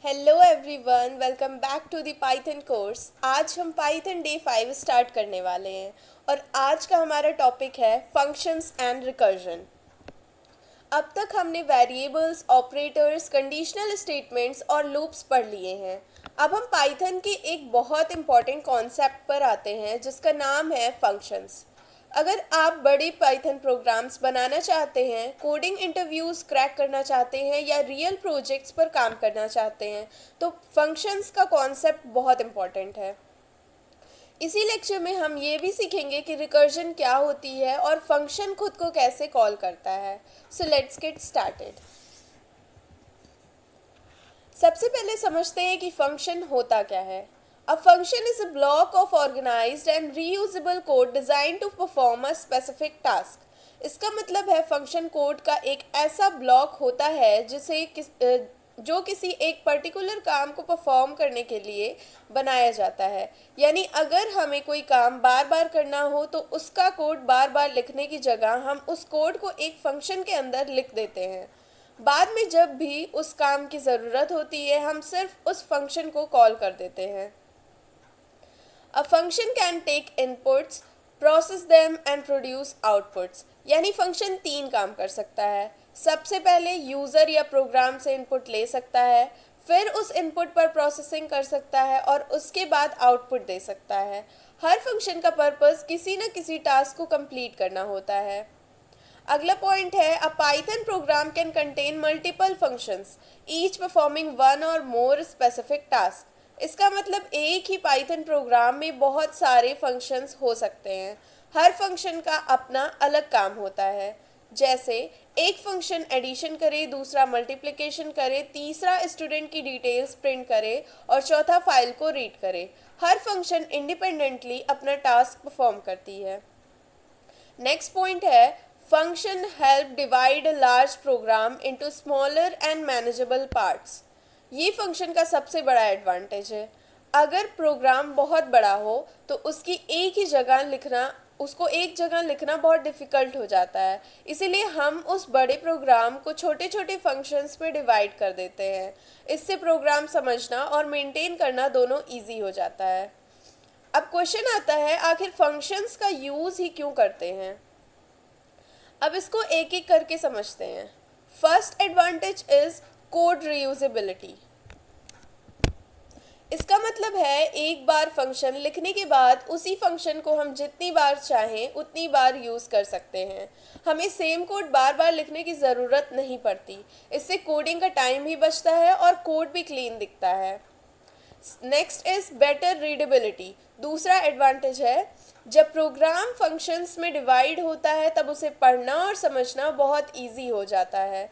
Hello everyone, welcome back to the Python course. आज हम Python day 5 start करने वाले हैं और आज का हमारा टॉपिक है फंक्शंस एंड रिकर्जन। अब तक हमने वेरिएबल्स, ऑपरेटर्स, कंडीशनल स्टेटमेंट्स और लूप्स पढ़ लिए हैं। अब हम पाइथन के एक बहुत इंपॉर्टेंट कॉन्सेप्ट पर आते हैं जिसका नाम है फंक्शंस। अगर आप बड़े पाइथन प्रोग्राम्स बनाना चाहते हैं, कोडिंग इंटरव्यूज़ क्रैक करना चाहते हैं या रियल प्रोजेक्ट्स पर काम करना चाहते हैं तो फंक्शंस का कॉन्सेप्ट बहुत इंपॉर्टेंट है। इसी लेक्चर में हम ये भी सीखेंगे कि रिकर्जन क्या होती है और फंक्शन खुद को कैसे कॉल करता है। So let's get started. सबसे पहले समझते हैं कि फंक्शन होता क्या है। A function is a block of organized and reusable code designed to perform a specific task. इसका मतलब है फंक्शन कोड का एक ऐसा ब्लॉक होता है जो किसी एक पर्टिकुलर काम को परफॉर्म करने के लिए बनाया जाता है। यानी अगर हमें कोई काम बार बार करना हो तो उसका कोड बार बार लिखने की जगह हम उस कोड को एक फंक्शन के अंदर लिख देते हैं। बाद में जब भी उस काम की ज़रूरत होती है हम सिर्फ उस फंक्शन को कॉल कर देते हैं। A function can take inputs, process them and produce outputs. यानी फंक्शन तीन काम कर सकता है। सबसे पहले यूज़र या प्रोग्राम से इनपुट ले सकता है, फिर उस इनपुट पर प्रोसेसिंग कर सकता है और उसके बाद आउटपुट दे सकता है। हर फंक्शन का पर्पस किसी न किसी टास्क को कंप्लीट करना होता है। अगला पॉइंट है a Python program can contain multiple functions each performing one or more specific task. इसका मतलब एक ही पाइथन प्रोग्राम में बहुत सारे फंक्शंस हो सकते हैं। हर फंक्शन का अपना अलग काम होता है। जैसे एक फंक्शन एडिशन करे, दूसरा मल्टीप्लिकेशन करे, तीसरा स्टूडेंट की डिटेल्स प्रिंट करे और चौथा फाइल को रीड करे। हर फंक्शन इंडिपेंडेंटली अपना टास्क परफॉर्म करती है। नेक्स्ट पॉइंट है function help divide a large programme into smaller and manageable parts. ये फंक्शन का सबसे बड़ा एडवांटेज है। अगर प्रोग्राम बहुत बड़ा हो तो उसको एक जगह लिखना बहुत डिफ़िकल्ट हो जाता है। इसीलिए हम उस बड़े प्रोग्राम को छोटे छोटे फंक्शंस में डिवाइड कर देते हैं। इससे प्रोग्राम समझना और मेंटेन करना दोनों इजी हो जाता है। अब क्वेश्चन आता है आखिर फंक्शंस का यूज़ ही क्यों करते हैं। अब इसको एक एक करके समझते हैं। First advantage is code reusability. इसका मतलब है एक बार फंक्शन लिखने के बाद उसी फंक्शन को हम जितनी बार चाहें उतनी बार यूज़ कर सकते हैं। हमें सेम कोड बार बार लिखने की ज़रूरत नहीं पड़ती। इससे कोडिंग का टाइम भी बचता है और कोड भी क्लीन दिखता है। Next is better readability. दूसरा एडवांटेज है जब प्रोग्राम फंक्शंस में डिवाइड होता है तब उसे पढ़ना और समझना बहुत इजी हो जाता है।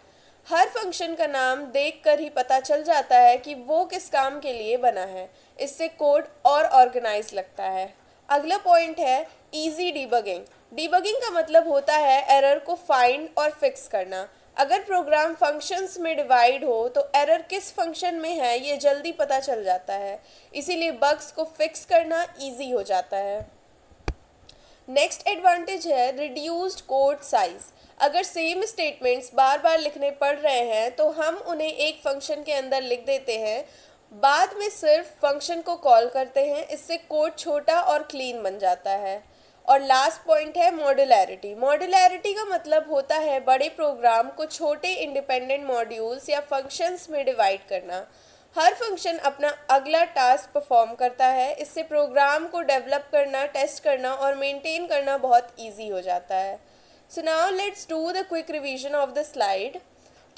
हर फंक्शन का नाम देखकर ही पता चल जाता है कि वो किस काम के लिए बना है। इससे कोड और ऑर्गेनाइज लगता है। अगला पॉइंट है इजी डिबगिंग। डिबगिंग का मतलब होता है एरर को फाइंड और फिक्स करना। अगर प्रोग्राम फंक्शंस में डिवाइड हो तो एरर किस फंक्शन में है ये जल्दी पता चल जाता है। इसीलिए बग्स को फिक्स करना इजी हो जाता है। नेक्स्ट एडवांटेज है रिड्यूस्ड कोड साइज। अगर सेम स्टेटमेंट्स बार बार लिखने पड़ रहे हैं तो हम उन्हें एक फंक्शन के अंदर लिख देते हैं, बाद में सिर्फ फंक्शन को कॉल करते हैं। इससे कोड छोटा और क्लीन बन जाता है। और लास्ट पॉइंट है मॉड्यूलैरिटी। मॉड्यूलैरिटी का मतलब होता है बड़े प्रोग्राम को छोटे इंडिपेंडेंट मॉड्यूल्स या फंक्शंस में डिवाइड करना। हर फंक्शन अपना अगला टास्क परफॉर्म करता है। इससे प्रोग्राम को डेवलप करना, टेस्ट करना और मेंटेन करना बहुत इजी हो जाता है। सो now let's do the quick revision of the slide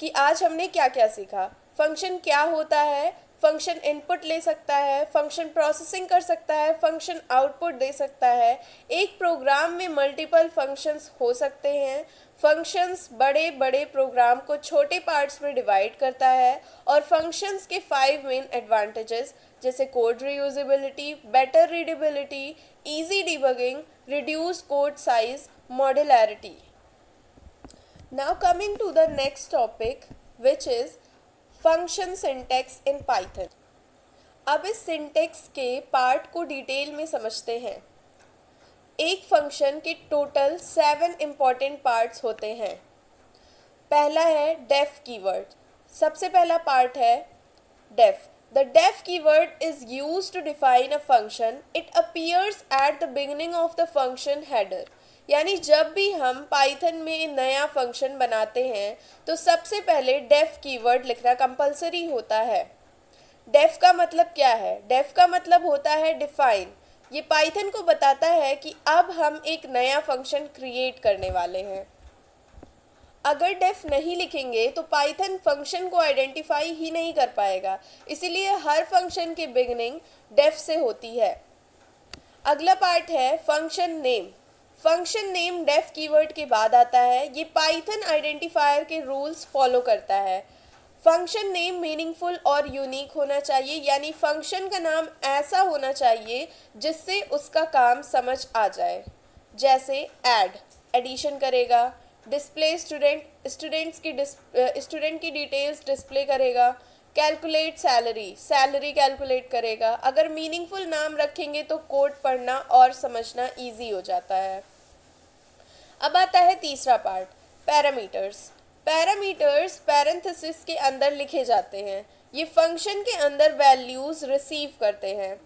कि आज हमने क्या क्या सीखा। फंक्शन क्या होता है, फंक्शन इनपुट ले सकता है, फंक्शन प्रोसेसिंग कर सकता है, फंक्शन आउटपुट दे सकता है, एक प्रोग्राम में मल्टीपल फंक्शंस हो सकते हैं, फंक्शंस बड़े बड़े प्रोग्राम को छोटे पार्ट्स में डिवाइड करता है और फंक्शंस के 5 मेन एडवांटेजेस जैसे code reusability, better readability, easy debugging, reduce code size, modularity. Now coming to the next topic which is function syntax in Python. अब इस सिंटेक्स के पार्ट को डिटेल में समझते हैं। एक फंक्शन के टोटल 7 इम्पॉर्टेंट पार्ट्स होते हैं। पहला है डेफ कीवर्ड। सबसे पहला पार्ट है Def. The def keyword is used to define a function. It appears at the beginning of the function header. यानी जब भी हम पाइथन में नया फंक्शन बनाते हैं तो सबसे पहले डेफ कीवर्ड लिखना कंपलसरी होता है। डेफ का मतलब क्या है? डेफ का मतलब होता है डिफाइन। ये पाइथन को बताता है कि अब हम एक नया फंक्शन क्रिएट करने वाले हैं। अगर डेफ नहीं लिखेंगे तो पाइथन फंक्शन को आइडेंटिफाई ही नहीं कर पाएगा, इसीलिए हर फंक्शन की बिगनिंग डेफ से होती है। अगला पार्ट है function name. Function name def keyword के बाद आता है। ये पाइथन आइडेंटिफायर के रूल्स फॉलो करता है। फंक्शन नेम मीनिंगफुल और यूनिक होना चाहिए, यानी फंक्शन का नाम ऐसा होना चाहिए जिससे उसका काम समझ आ जाए। जैसे ऐड, एडिशन करेगा। डिस्प्ले स्टूडेंट की डिटेल्स डिस्प्ले करेगा। कैलकुलेट सैलरी, सैलरी कैलकुलेट करेगा। अगर मीनिंगफुल नाम रखेंगे तो कोड पढ़ना और समझना इजी हो जाता है। अब आता है तीसरा पार्ट, पैरामीटर्स। पैरामीटर्स पैरेंथेसिस के अंदर लिखे जाते हैं। ये फंक्शन के अंदर वैल्यूज़ रिसीव करते हैं।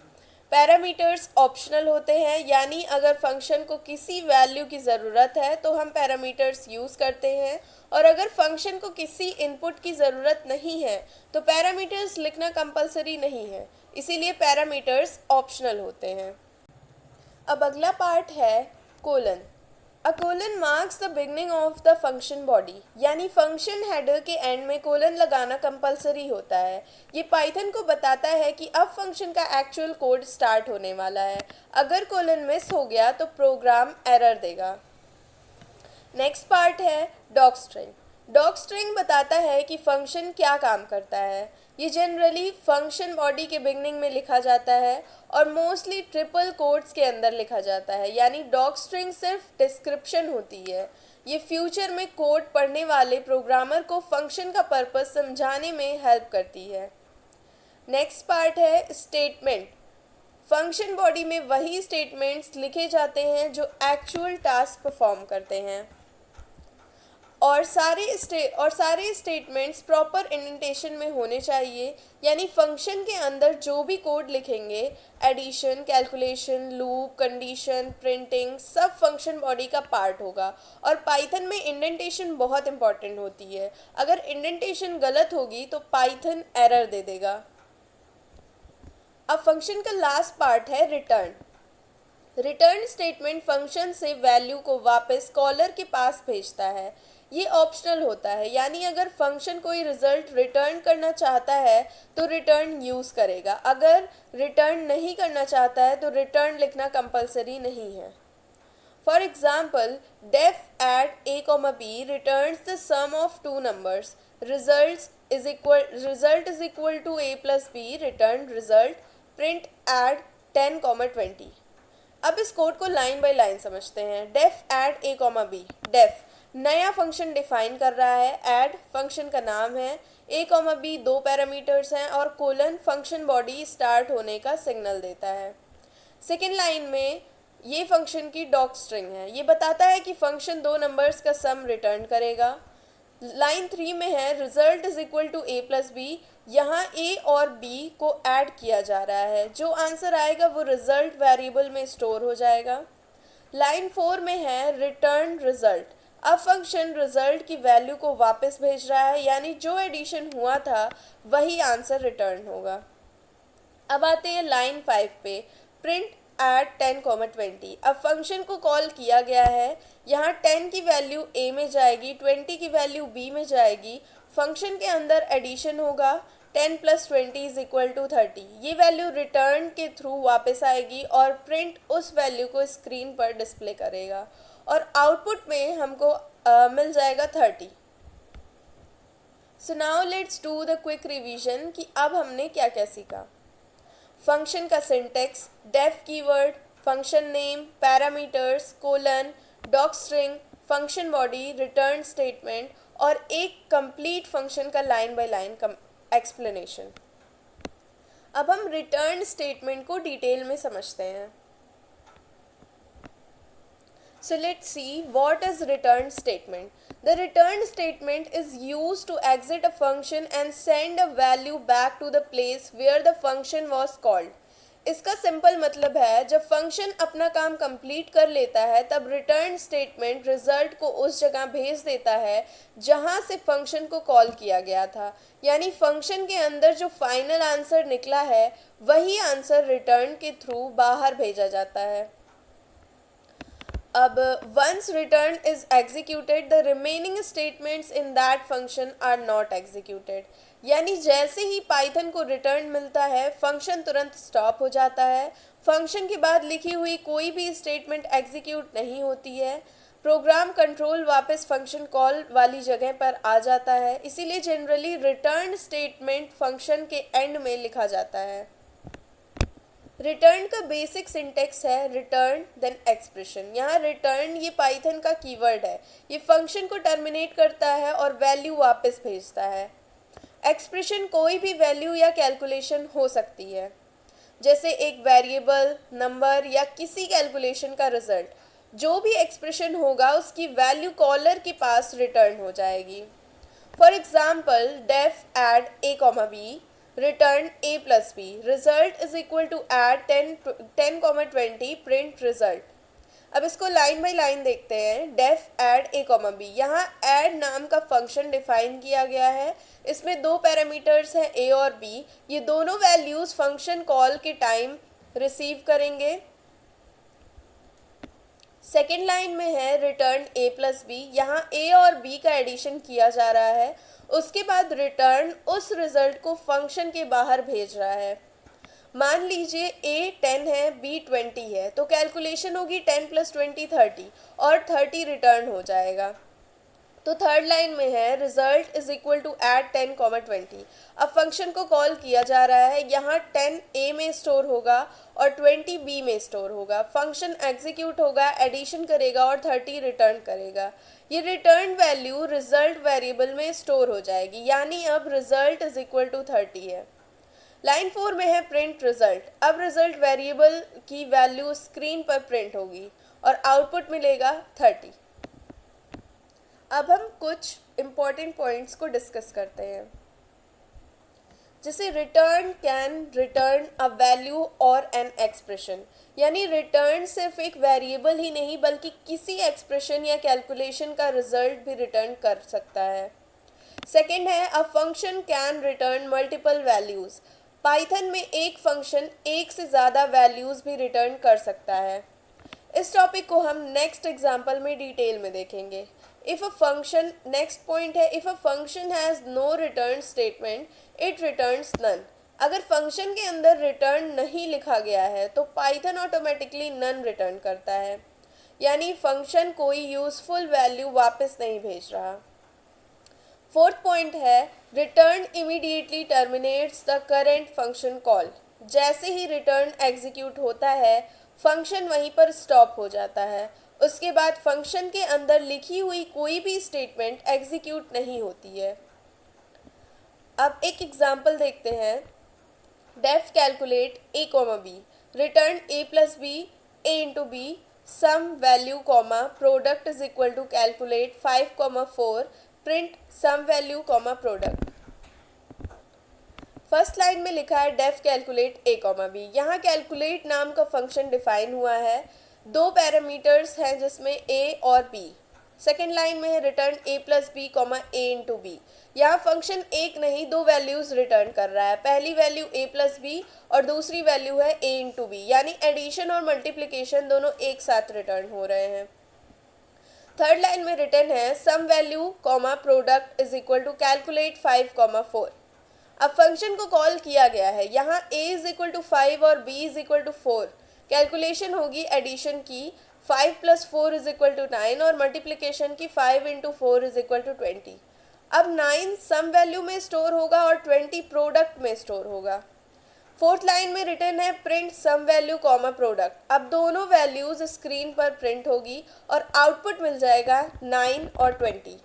पैरामीटर्स ऑप्शनल होते हैं, यानी अगर फंक्शन को किसी वैल्यू की ज़रूरत है तो हम पैरामीटर्स यूज़ करते हैं, और अगर फंक्शन को किसी इनपुट की ज़रूरत नहीं है तो पैरामीटर्स लिखना कंपलसरी नहीं है, इसीलिए पैरामीटर्स ऑप्शनल होते हैं। अब अगला पार्ट है colon. A colon marks the beginning of the function body, यानी फंक्शन हेडर के एंड में कोलन लगाना कंपलसरी होता है। ये पाइथन को बताता है कि अब फंक्शन का एक्चुअल कोड स्टार्ट होने वाला है। अगर कोलन मिस हो गया तो प्रोग्राम एरर देगा। नेक्स्ट पार्ट है डॉक स्ट्रिंग। डॉक स्ट्रिंग बताता है कि फंक्शन क्या काम करता है। ये जनरली फंक्शन बॉडी के बिगनिंग में लिखा जाता है और मोस्टली ट्रिपल कोट्स के अंदर लिखा जाता है, यानी डॉक स्ट्रिंग सिर्फ डिस्क्रिप्शन होती है। ये फ्यूचर में कोड पढ़ने वाले प्रोग्रामर को फंक्शन का पर्पस समझाने में हेल्प करती है। नेक्स्ट पार्ट है स्टेटमेंट। फंक्शन बॉडी में वही स्टेटमेंट्स लिखे जाते हैं जो एक्चुअल टास्क परफॉर्म करते हैं, और सारे स्टेटमेंट्स प्रॉपर इंडेंटेशन में होने चाहिए, यानी फंक्शन के अंदर जो भी कोड लिखेंगे, addition, calculation, loop, condition, printing, सब फंक्शन बॉडी का पार्ट होगा। और पाइथन में इंडेंटेशन बहुत इंपॉर्टेंट होती है। अगर इंडेंटेशन गलत होगी तो पाइथन एरर दे देगा। अब फंक्शन का लास्ट पार्ट है रिटर्न। रिटर्न स्टेटमेंट फंक्शन से वैल्यू को वापस कॉलर के पास भेजता है। ये ऑप्शनल होता है, यानी अगर फंक्शन कोई रिजल्ट रिटर्न करना चाहता है तो रिटर्न यूज़ करेगा। अगर रिटर्न नहीं करना चाहता है तो रिटर्न लिखना कंपलसरी नहीं है। For example, def add a, b returns the sum of two numbers. Result is equal to a plus b, return result, print add 10, 20। अब इस कोड को लाइन बाय लाइन समझते हैं। Def add a, b। Def नया function define कर रहा है, add function का नाम है, a, b दो पैरामीटर्स हैं, और कोलन फंक्शन बॉडी स्टार्ट होने का सिग्नल देता है। सेकेंड लाइन में ये फंक्शन की डॉक स्ट्रिंग है। ये बताता है कि फंक्शन दो नंबर्स का सम रिटर्न करेगा। लाइन 3 में है result is equal to a plus B. यहाँ a और b को ऐड किया जा रहा है। जो आंसर आएगा वो रिजल्ट वेरिएबल में स्टोर हो जाएगा। लाइन 4 में है रिटर्न रिजल्ट। अब फंक्शन रिजल्ट की वैल्यू को वापस भेज रहा है, यानी जो एडिशन हुआ था वही आंसर रिटर्न होगा। अब आते हैं लाइन 5 पे, प्रिंट एट 10, 20। अब फंक्शन को कॉल किया गया है। यहाँ 10 की वैल्यू a में जाएगी, 20 की वैल्यू b में जाएगी। फंक्शन के अंदर एडिशन होगा, 10 प्लस 20 इज इक्वल टू 30। ये वैल्यू रिटर्न के थ्रू वापस आएगी और प्रिंट उस वैल्यू को स्क्रीन पर डिस्प्ले करेगा, और आउटपुट में हमको मिल जाएगा 30। So now let's do the quick revision कि अब हमने क्या क्या सीखा। फंक्शन का syntax, def keyword, function name, parameters, colon, doc string, function body, return statement, और एक कंप्लीट फंक्शन का लाइन बाय लाइन एक्सप्लेनेशन। अब हम रिटर्न स्टेटमेंट को डिटेल में समझते हैं। So let's see what is return statement. The return statement is used to exit a function and send a value back to the place where the function was called. इसका simple मतलब है जब function अपना काम complete कर लेता है तब रिटर्न स्टेटमेंट रिजल्ट को उस जगह भेज देता है जहां से फंक्शन को कॉल किया गया था, यानी फंक्शन के अंदर जो फाइनल आंसर निकला है वही आंसर रिटर्न के थ्रू बाहर भेजा जाता है। अब once return is executed the remaining statements in that function are not executed, यानी जैसे ही पाइथन को रिटर्न मिलता है फंक्शन तुरंत स्टॉप हो जाता है, फंक्शन के बाद लिखी हुई कोई भी स्टेटमेंट एग्जीक्यूट नहीं होती है, प्रोग्राम कंट्रोल वापस फंक्शन कॉल वाली जगह पर आ जाता है। इसीलिए जनरली रिटर्न स्टेटमेंट फंक्शन के एंड में लिखा जाता है। रिटर्न का बेसिक सिंटेक्स है रिटर्न देन एक्सप्रेशन। यहाँ रिटर्न ये पाइथन का कीवर्ड है, ये फंक्शन को टर्मिनेट करता है और वैल्यू वापस भेजता है। एक्सप्रेशन कोई भी वैल्यू या कैलकुलेशन हो सकती है, जैसे एक वेरिएबल, नंबर या किसी कैलकुलेशन का रिजल्ट। जो भी एक्सप्रेशन होगा उसकी वैल्यू कॉलर के पास रिटर्न हो जाएगी। For example def add A comma B return A plus B result is equal to add 10, print result. अब इसको लाइन बाय लाइन देखते हैं। Def add A comma B, यहाँ एड नाम का फंक्शन डिफाइन किया गया है। इसमें दो पैरामीटर्स हैं ए और बी, ये दोनों वैल्यूज फंक्शन कॉल के टाइम रिसीव करेंगे। सेकेंड लाइन में है रिटर्न ए प्लस बी, यहाँ ए और बी का एडिशन किया जा रहा है, उसके बाद रिटर्न उस रिजल्ट को फंक्शन के बाहर भेज रहा है। मान लीजिए ए 10 है, बी 20 है, तो कैलकुलेशन होगी 10 + 20 30 और 30 रिटर्न हो जाएगा। तो थर्ड लाइन में है result is equal to add 10, 20। अब फंक्शन को कॉल किया जा रहा है, यहाँ 10 ए में स्टोर होगा और 20 बी में स्टोर होगा। फंक्शन एग्जीक्यूट होगा, एडिशन करेगा और 30 रिटर्न करेगा। ये रिटर्न वैल्यू रिजल्ट वेरिएबल में स्टोर हो जाएगी, यानी अब रिजल्ट इज इक्वल टू 30 है। लाइन 4 में है प्रिंट रिजल्ट। अब रिजल्ट वेरिएबल की वैल्यू स्क्रीन पर प्रिंट होगी और आउटपुट मिलेगा 30। अब हम कुछ इम्पॉर्टेंट पॉइंट्स को डिस्कस करते हैं, जैसे return can return a value और एन एक्सप्रेशन, यानी रिटर्न सिर्फ एक वेरिएबल ही नहीं बल्कि किसी एक्सप्रेशन या कैलकुलेशन का रिजल्ट भी रिटर्न कर सकता है। सेकेंड है a function can return multiple values. Python में एक फंक्शन एक से ज़्यादा वैल्यूज़ भी रिटर्न कर सकता है। इस टॉपिक को हम नेक्स्ट एग्जाम्पल में डिटेल में देखेंगे। If a function, next point है if a function has no return statement it returns none. अगर फंक्शन के अंदर रिटर्न नहीं लिखा गया है तो पाइथन ऑटोमेटिकली नन रिटर्न करता है, यानी फंक्शन कोई यूज़फुल वैल्यू वापस नहीं भेज रहा। फोर्थ पॉइंट है return immediately terminates the current function call. जैसे ही रिटर्न एग्जीक्यूट होता है फंक्शन वहीं पर स्टॉप हो जाता है, उसके बाद फंक्शन के अंदर लिखी हुई कोई भी स्टेटमेंट एग्जीक्यूट नहीं होती है। अब एक एग्जांपल देखते हैं। Def calculate a comma B return A plus b a into b sum value comma product is equal to calculate 5, 4 print sum value comma product. First line में लिखा है def calculate a comma B, यहाँ calculate नाम का function define हुआ है, दो parameters हैं जिसमें ए और बी। सेकेंड लाइन में है रिटर्न ए प्लस बी कॉमा ए इंटू बी, यहाँ फंक्शन एक नहीं दो वैल्यूज़ रिटर्न कर रहा है, पहली वैल्यू ए प्लस बी और दूसरी वैल्यू है ए इंटू बी, यानी एडिशन और मल्टीप्लिकेशन दोनों एक साथ रिटर्न हो रहे हैं। थर्ड लाइन में रिटर्न है sum value comma product is equal to calculate 5, 4। अब फंक्शन को कॉल किया गया है, यहाँ a इज इक्वल टू 5 और b is equal to 4। Calculation होगी एडिशन की 5 + 4 इज इक्वल टू 9 और मल्टीप्लिकेशन की 5 × 4 इज इक्वल टू 20। अब 9 सम वैल्यू में स्टोर होगा और 20 प्रोडक्ट में स्टोर होगा। फोर्थ लाइन में रिटर्न है print sum value comma product. अब दोनों वैल्यूज स्क्रीन पर प्रिंट होगी और आउटपुट मिल जाएगा 9 और 20।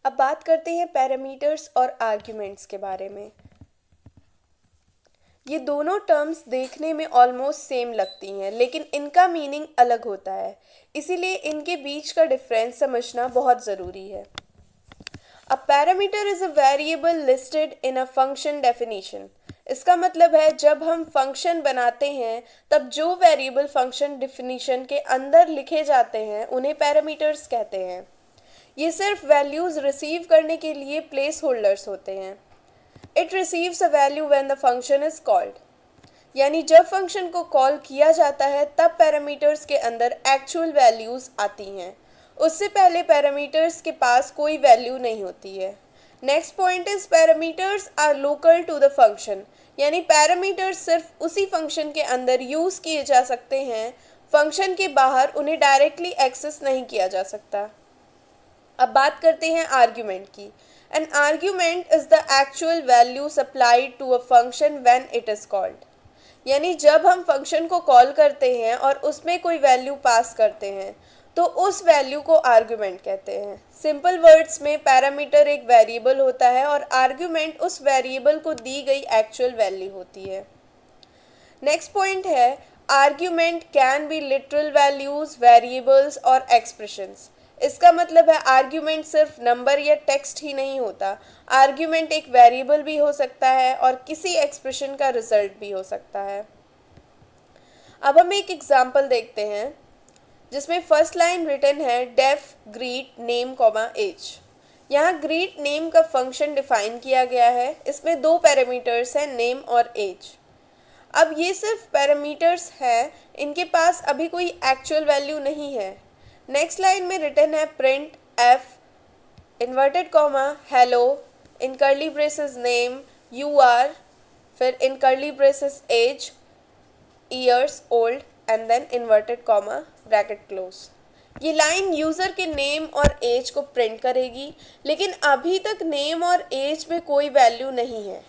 अब बात करते हैं पैरामीटर्स और आर्ग्यूमेंट्स के बारे में। ये दोनों टर्म्स देखने में ऑलमोस्ट सेम लगती हैं लेकिन इनका मीनिंग अलग होता है, इसीलिए इनके बीच का डिफरेंस समझना बहुत ज़रूरी है। अ parameter is a variable listed in a function definition. इसका मतलब है जब हम फंक्शन बनाते हैं तब जो वेरिएबल फंक्शन डिफिनीशन के अंदर लिखे जाते हैं उन्हें पैरामीटर्स कहते हैं। ये सिर्फ वैल्यूज़ रिसीव करने के लिए प्लेस होल्डर्स होते हैं। It receives a value when the function is called. यानी जब फंक्शन को कॉल किया जाता है तब पैरामीटर्स के अंदर एक्चुअल वैल्यूज़ आती हैं, उससे पहले पैरामीटर्स के पास कोई वैल्यू नहीं होती है। Next point is parameters are local to the function. यानी पैरामीटर्स सिर्फ उसी फंक्शन के अंदर यूज़ किए जा सकते हैं, फंक्शन के बाहर उन्हें डायरेक्टली एक्सेस नहीं किया जा सकता। अब बात करते हैं आर्ग्यूमेंट की। An argument is the actual value supplied to a function when it is called. यानी जब हम फंक्शन को कॉल करते हैं और उसमें कोई वैल्यू पास करते हैं तो उस वैल्यू को आर्ग्यूमेंट कहते हैं। सिंपल वर्ड्स में पैरामीटर एक वेरिएबल होता है और आर्ग्यूमेंट उस वेरिएबल को दी गई एक्चुअल वैल्यू होती है। नेक्स्ट पॉइंट है argument can be literal values, variables और एक्सप्रेशंस। इसका मतलब है आर्ग्यूमेंट सिर्फ नंबर या टेक्स्ट ही नहीं होता, आर्ग्यूमेंट एक वेरिएबल भी हो सकता है और किसी एक्सप्रेशन का रिजल्ट भी हो सकता है। अब हम एक एग्जांपल देखते हैं जिसमें फर्स्ट लाइन रिटन है def greet name comma age. यहाँ ग्रीट नेम का फंक्शन डिफाइन किया गया है। इसमें दो पैरामीटर्स हैं, नेम और एज। अब ये सिर्फ पैरामीटर्स हैं, इनके पास अभी कोई एक्चुअल वैल्यू नहीं है। नेक्स्ट लाइन में रिटन है print f inverted comma hello in curly braces name you are, फिर in curly braces age years old and then inverted comma bracket close. ये लाइन यूज़र के नेम और एज को प्रिंट करेगी, लेकिन अभी तक नेम और एज में कोई वैल्यू नहीं है,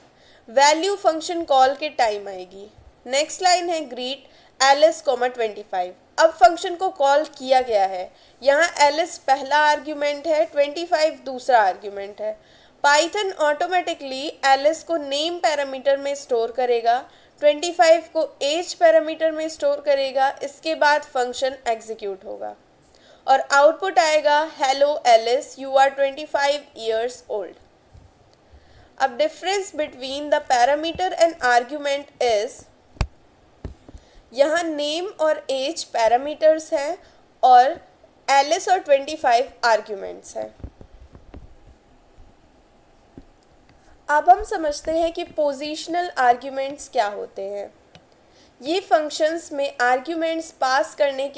वैल्यू फंक्शन कॉल के टाइम आएगी। नेक्स्ट लाइन है ग्रीट एलिस कॉमा 25। अब फंक्शन को कॉल किया गया है, यहाँ एलिस पहला आर्ग्यूमेंट है, 25 दूसरा आर्ग्यूमेंट है। पाइथन ऑटोमेटिकली एलिस को नेम पैरामीटर में स्टोर करेगा, 25 को एज पैरामीटर में स्टोर करेगा, इसके बाद फंक्शन एग्जीक्यूट होगा और आउटपुट आएगा hello Alice you are 25 years old. अब difference between the parameter and argument is, यहाँ नेम और एज पैरामीटर्स हैं और एलिस और 25 आर्ग्यूमेंट्स हैं। अब हम समझते हैं कि पोजीशनल आर्ग्यूमेंट्स क्या होते हैं। ये फंक्शंस में आर्ग्यूमेंट्स पास करने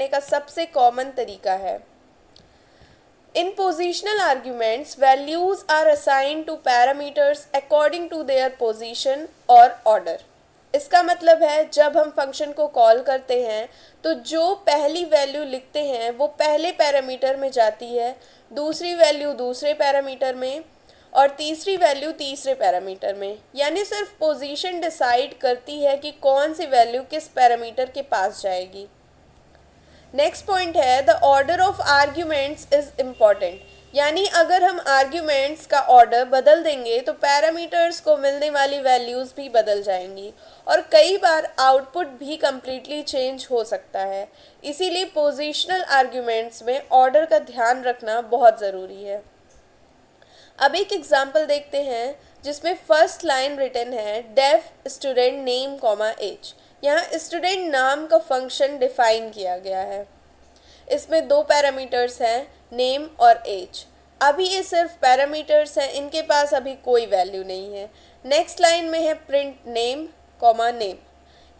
का सबसे कॉमन तरीका है। In positional arguments values are assigned to parameters according to their position और ऑर्डर। इसका मतलब है जब हम फंक्शन को कॉल करते हैं तो जो पहली वैल्यू लिखते हैं वो पहले पैरामीटर में जाती है, दूसरी वैल्यू दूसरे पैरामीटर में और तीसरी वैल्यू तीसरे पैरामीटर में। यानी सिर्फ पोजीशन डिसाइड करती है कि कौन सी वैल्यू किस पैरामीटर के पास जाएगी। नेक्स्ट पॉइंट है the order of arguments is important. यानी अगर हम आर्ग्यूमेंट्स का ऑर्डर बदल देंगे तो पैरामीटर्स को मिलने वाली वैल्यूज़ भी बदल जाएंगी और कई बार आउटपुट भी कम्प्लीटली चेंज हो सकता है। इसीलिए पोजीशनल आर्ग्यूमेंट्स में ऑर्डर का ध्यान रखना बहुत ज़रूरी है। अब एक एग्जाम्पल देखते हैं जिसमें फर्स्ट लाइन रिटन है def student name comma age. यहाँ स्टूडेंट नाम का फंक्शन डिफाइन किया गया है। इसमें दो पैरामीटर्स हैं, नेम और एज। अभी ये सिर्फ पैरामीटर्स हैं, इनके पास अभी कोई वैल्यू नहीं है। नेक्स्ट लाइन में है प्रिंट नेम कॉमा नेम।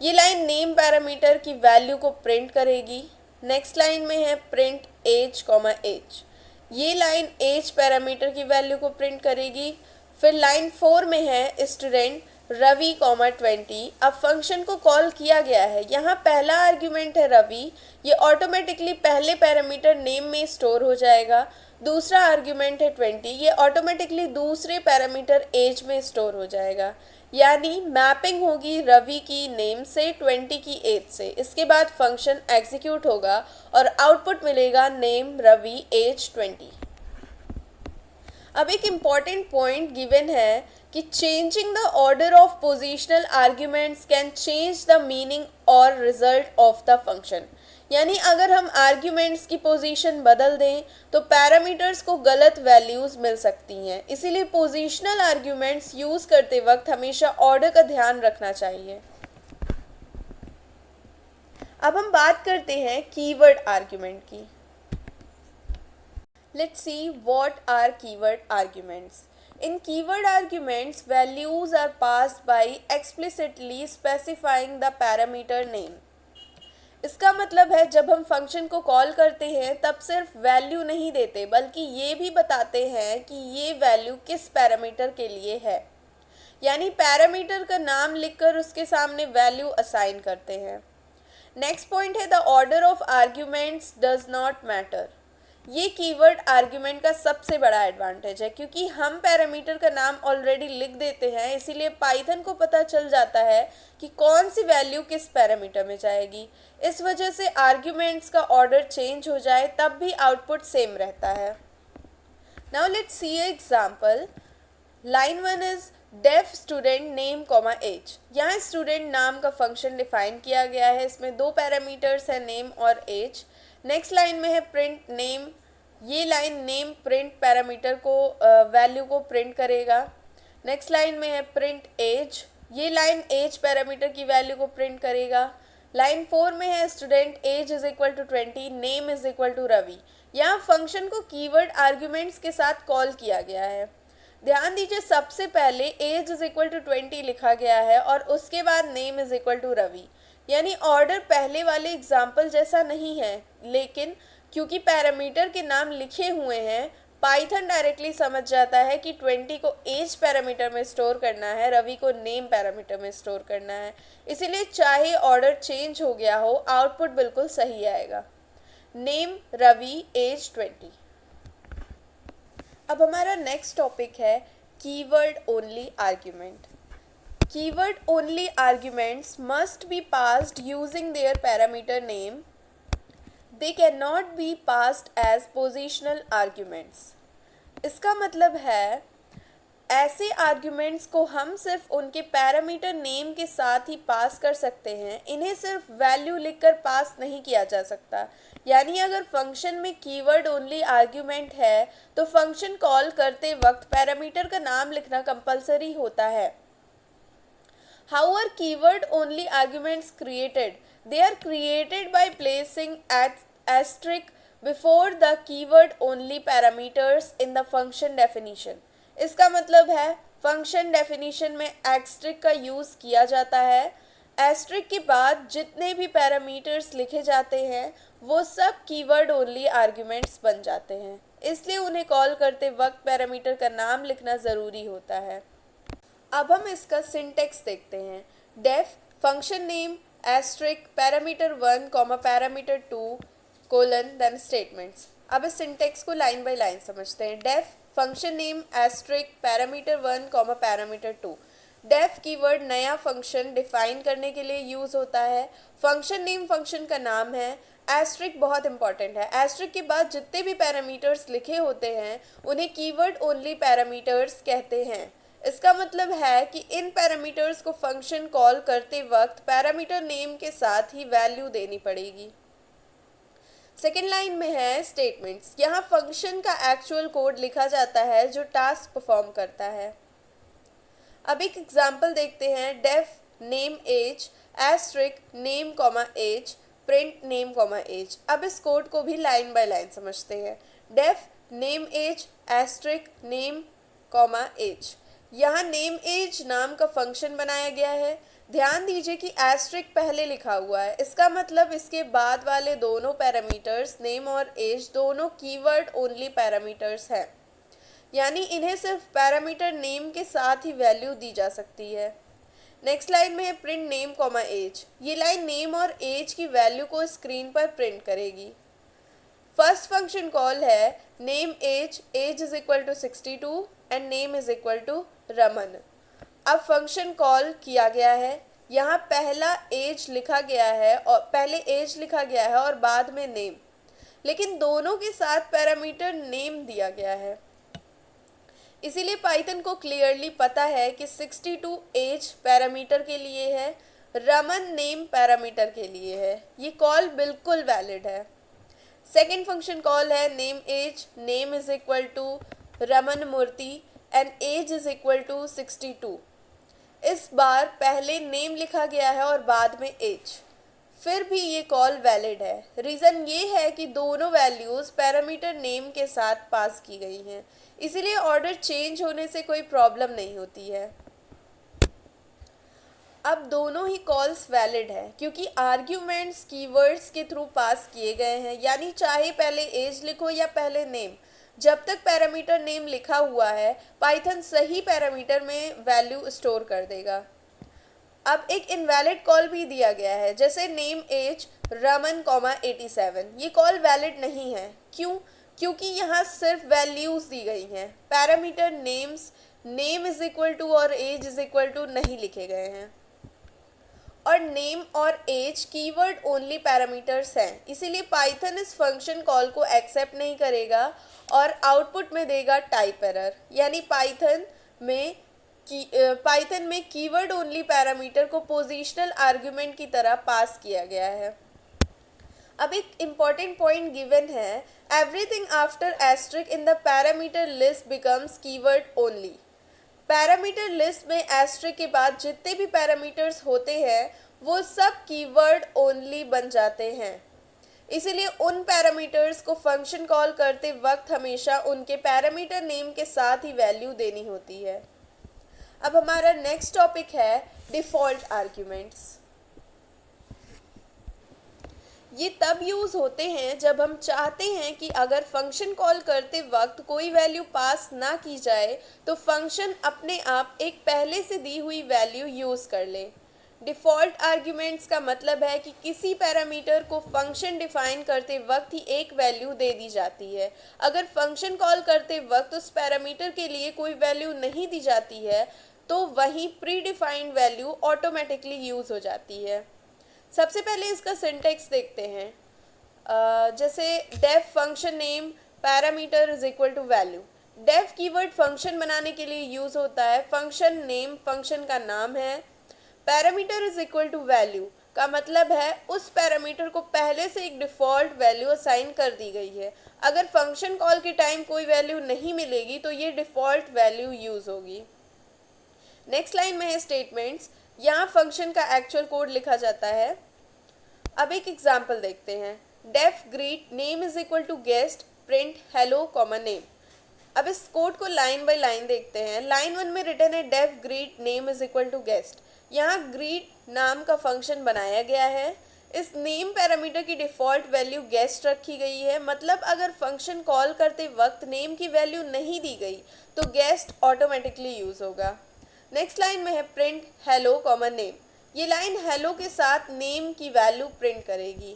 ये लाइन नेम पैरामीटर की वैल्यू को प्रिंट करेगी। नेक्स्ट लाइन में है प्रिंट एज कॉमा एज। ये लाइन एज पैरामीटर की वैल्यू को प्रिंट करेगी। फिर लाइन 4 में है स्टूडेंट रवि कॉमा 20। अब फंक्शन को कॉल किया गया है, यहाँ पहला आर्ग्यूमेंट है रवि, ये ऑटोमेटिकली पहले पैरामीटर नेम में स्टोर हो जाएगा। दूसरा आर्ग्यूमेंट है 20, ये ऑटोमेटिकली दूसरे पैरामीटर एज में स्टोर हो जाएगा। यानी मैपिंग होगी रवि की नेम से 20 की एज से। इसके बाद फंक्शन एग्जीक्यूट होगा और आउटपुट मिलेगा नेम रवि एज 20। अब एक इम्पॉर्टेंट पॉइंट गिवन है कि changing the order of positional arguments can change the meaning और रिजल्ट ऑफ द फंक्शन। यानी अगर हम आर्ग्यूमेंट्स की पोजीशन बदल दें तो पैरामीटर्स को गलत वैल्यूज़ मिल सकती हैं। इसीलिए पोजीशनल आर्ग्यूमेंट्स यूज़ करते वक्त हमेशा ऑर्डर का ध्यान रखना चाहिए। अब हम बात करते हैं कीवर्ड आर्ग्यूमेंट की। Let's see what are keyword arguments. In keyword arguments, values are passed by explicitly specifying the parameter name. इसका मतलब है जब हम फंक्शन को कॉल करते हैं तब सिर्फ वैल्यू नहीं देते बल्कि ये भी बताते हैं कि ये वैल्यू किस पैरामीटर के लिए है। यानी पैरामीटर का नाम लिखकर उसके सामने वैल्यू असाइन करते हैं। नेक्स्ट पॉइंट है the order of arguments does not matter. ये कीवर्ड आर्ग्यूमेंट का सबसे बड़ा एडवांटेज है क्योंकि हम पैरामीटर का नाम ऑलरेडी लिख देते हैं, इसीलिए पाइथन को पता चल जाता है कि कौन सी वैल्यू किस पैरामीटर में जाएगी। इस वजह से आर्ग्यूमेंट्स का ऑर्डर चेंज हो जाए तब भी आउटपुट सेम रहता है। Now let's see example. Line 1 is def student name comma age. यहाँ स्टूडेंट नाम का फंक्शन डिफाइन किया गया है, इसमें दो पैरामीटर्स हैं नेम और एज। नेक्स्ट लाइन में है प्रिंट नेम। ये लाइन नेम प्रिंट पैरामीटर को वैल्यू को प्रिंट करेगा। नेक्स्ट लाइन में है प्रिंट एज। ये लाइन एज पैरामीटर की वैल्यू को प्रिंट करेगा। लाइन 4 में है student age is equal to 20, name is equal to Ravi. यहाँ फंक्शन को कीवर्ड आर्ग्यूमेंट्स के साथ कॉल किया गया है। ध्यान दीजिए सबसे पहले एज इज इक्वल टू 20 लिखा गया है और उसके बाद name is equal to Ravi. यानी ऑर्डर पहले वाले एग्जाम्पल जैसा नहीं है, लेकिन क्योंकि पैरामीटर के नाम लिखे हुए हैं पाइथन डायरेक्टली समझ जाता है कि 20 को एज पैरामीटर में स्टोर करना है, रवि को नेम पैरामीटर में स्टोर करना है। इसीलिए चाहे ऑर्डर चेंज हो गया हो आउटपुट बिल्कुल सही आएगा। Name Ravi age 20। अब हमारा नेक्स्ट टॉपिक है keyword only argument. Keyword only arguments must be passed using their parameter name. They cannot be passed as positional arguments. इसका मतलब है ऐसे आर्ग्यूमेंट्स को हम सिर्फ उनके पैरामीटर नेम के साथ ही पास कर सकते हैं, इन्हें सिर्फ वैल्यू लिखकर पास नहीं किया जा सकता। यानी अगर फंक्शन में कीवर्ड ओनली आर्ग्यूमेंट है तो फंक्शन कॉल करते वक्त पैरामीटर का नाम लिखना कंपलसरी होता है। How are keyword only arguments created? They are created by placing asterisk before the keyword only parameters in the function definition. इसका मतलब है फंक्शन डेफिनीशन में asterisk का यूज़ किया जाता है। asterisk के बाद जितने भी पैरामीटर्स लिखे जाते हैं वो सब कीवर्ड ओनली आर्ग्यूमेंट्स बन जाते हैं, इसलिए उन्हें कॉल करते वक्त पैरामीटर का नाम लिखना ज़रूरी होता है। अब हम इसका सिंटेक्स देखते हैं। Def function name asterisk parameter 1 comma parameter 2 colon then statements. अब इस सिंटेक्स को लाइन बाय लाइन समझते हैं। Def function name asterisk parameter 1 comma parameter 2। Def keyword नया फंक्शन डिफाइन करने के लिए यूज़ होता है। फंक्शन नेम फंक्शन का नाम है। एस्ट्रिक बहुत इंपॉर्टेंट है। एस्ट्रिक के बाद जितने भी पैरामीटर्स लिखे होते हैं उन्हें कीवर्ड ओनली पैरामीटर्स कहते हैं। इसका मतलब है कि इन पैरामीटर्स को फंक्शन कॉल करते वक्त पैरामीटर नेम के साथ ही वैल्यू देनी पड़ेगी। सेकेंड लाइन में है स्टेटमेंट्स। यहाँ फंक्शन का एक्चुअल कोड लिखा जाता है जो टास्क परफॉर्म करता है। अब एक एग्जांपल देखते हैं। Def name age asterisk name comma age print name comma age. अब इस कोड को भी लाइन बाय लाइन समझते हैं। Def name age asterisk name comma age. यहाँ नेम एज नाम का फंक्शन बनाया गया है। ध्यान दीजिए कि एस्ट्रिक पहले लिखा हुआ है, इसका मतलब इसके बाद वाले दोनों पैरामीटर्स नेम और एज दोनों कीवर्ड ओनली पैरामीटर्स हैं, यानी इन्हें सिर्फ पैरामीटर नेम के साथ ही वैल्यू दी जा सकती है। नेक्स्ट लाइन में है प्रिंट नेम कॉमा एज। ये लाइन नेम और एज की वैल्यू को स्क्रीन पर प्रिंट करेगी। फर्स्ट फंक्शन कॉल है name age is equal to 62 and name is equal to Raman. अब फंक्शन कॉल किया गया है। यहाँ पहला एज लिखा गया है और पहले एज लिखा गया है और बाद में नेम, लेकिन दोनों के साथ पैरामीटर नेम दिया गया है। इसीलिए पाइथन को क्लियरली पता है कि 62 एज पैरामीटर के लिए है, रमन नेम पैरामीटर के लिए है। ये कॉल बिल्कुल वैलिड है। सेकेंड फंक्शन कॉल है name age, name is equal to Raman Murthy and age is equal to 62। इस बार पहले नेम लिखा गया है और बाद में एज, फिर भी ये कॉल वैलिड है। रीज़न ये है कि दोनों वैल्यूज़ पैरामीटर नेम के साथ पास की गई हैं, इसीलिए ऑर्डर चेंज होने से कोई प्रॉब्लम नहीं होती है। अब दोनों ही कॉल्स वैलिड है क्योंकि आर्ग्यूमेंट्स कीवर्ड्स के थ्रू पास किए गए हैं, यानी चाहे पहले एज लिखो या पहले नेम, जब तक पैरामीटर नेम लिखा हुआ है पाइथन सही पैरामीटर में वैल्यू स्टोर कर देगा। अब एक इनवैलिड कॉल भी दिया गया है, जैसे नेम एज रमन 87। ये कॉल वैलिड नहीं है। क्यों? क्योंकि यहाँ सिर्फ वैल्यूज़ दी गई हैं, parameter names name is equal to और एज इज इक्वल टू नहीं लिखे गए हैं। और नेम और एज कीवर्ड ओनली पैरामीटर्स हैं, इसीलिए पाइथन इस फंक्शन कॉल को एक्सेप्ट नहीं करेगा और आउटपुट में देगा टाइप एरर, यानी पाइथन में कीवर्ड ओनली पैरामीटर को पोजिशनल आर्ग्यूमेंट की तरह पास किया गया है। अब एक इम्पॉर्टेंट पॉइंट गिवन है, everything after asterisk in the parameter list becomes keyword only. Parameter list में एस्ट्रिक के बाद जितने भी पैरामीटर्स होते हैं वो सब कीवर्ड ओनली बन जाते हैं। इसीलिए उन पैरामीटर्स को फंक्शन कॉल करते वक्त हमेशा उनके पैरामीटर नेम के साथ ही वैल्यू देनी होती है। अब हमारा नेक्स्ट टॉपिक है डिफ़ॉल्ट आर्ग्यूमेंट्स। ये तब यूज़ होते हैं जब हम चाहते हैं कि अगर फंक्शन कॉल करते वक्त कोई वैल्यू पास ना की जाए तो फंक्शन अपने आप एक पहले से दी हुई वैल्यू यूज़ कर ले। डिफ़ॉल्ट आर्ग्यूमेंट्स का मतलब है कि किसी पैरामीटर को फंक्शन डिफ़ाइन करते वक्त ही एक वैल्यू दे दी जाती है। अगर फंक्शन कॉल करते वक्त उस पैरामीटर के लिए कोई वैल्यू नहीं दी जाती है तो वही pre defined value automatically use हो जाती है। सबसे पहले इसका सिंटेक्स देखते हैं। जैसे def function name parameter is equal to value. Def keyword function बनाने के लिए यूज़ होता है। फंक्शन नेम फंक्शन का नाम है। Parameter is equal to value का मतलब है उस पैरामीटर को पहले से एक डिफ़ॉल्ट वैल्यू असाइन कर दी गई है। अगर फंक्शन कॉल के टाइम कोई वैल्यू नहीं मिलेगी तो ये डिफ़ॉल्ट वैल्यू यूज़ होगी। नेक्स्ट लाइन में है स्टेटमेंट्स। यहाँ फंक्शन का एक्चुअल कोड लिखा जाता है। अब एक एग्जाम्पल देखते हैं। Def greet name is equal to guest print hello comma name. अब इस कोड को लाइन बाय लाइन देखते हैं। लाइन 1 में रिटर्न है def greet name is equal to guest. यहाँ ग्रीट नाम का फंक्शन बनाया गया है। इस नेम पैरामीटर की डिफ़ॉल्ट वैल्यू गेस्ट रखी गई है, मतलब अगर फंक्शन कॉल करते वक्त नेम की वैल्यू नहीं दी गई तो गेस्ट ऑटोमेटिकली यूज़ होगा। नेक्स्ट लाइन में है प्रिंट हेलो कॉमन नेम। ये लाइन हेलो के साथ नेम की वैल्यू प्रिंट करेगी।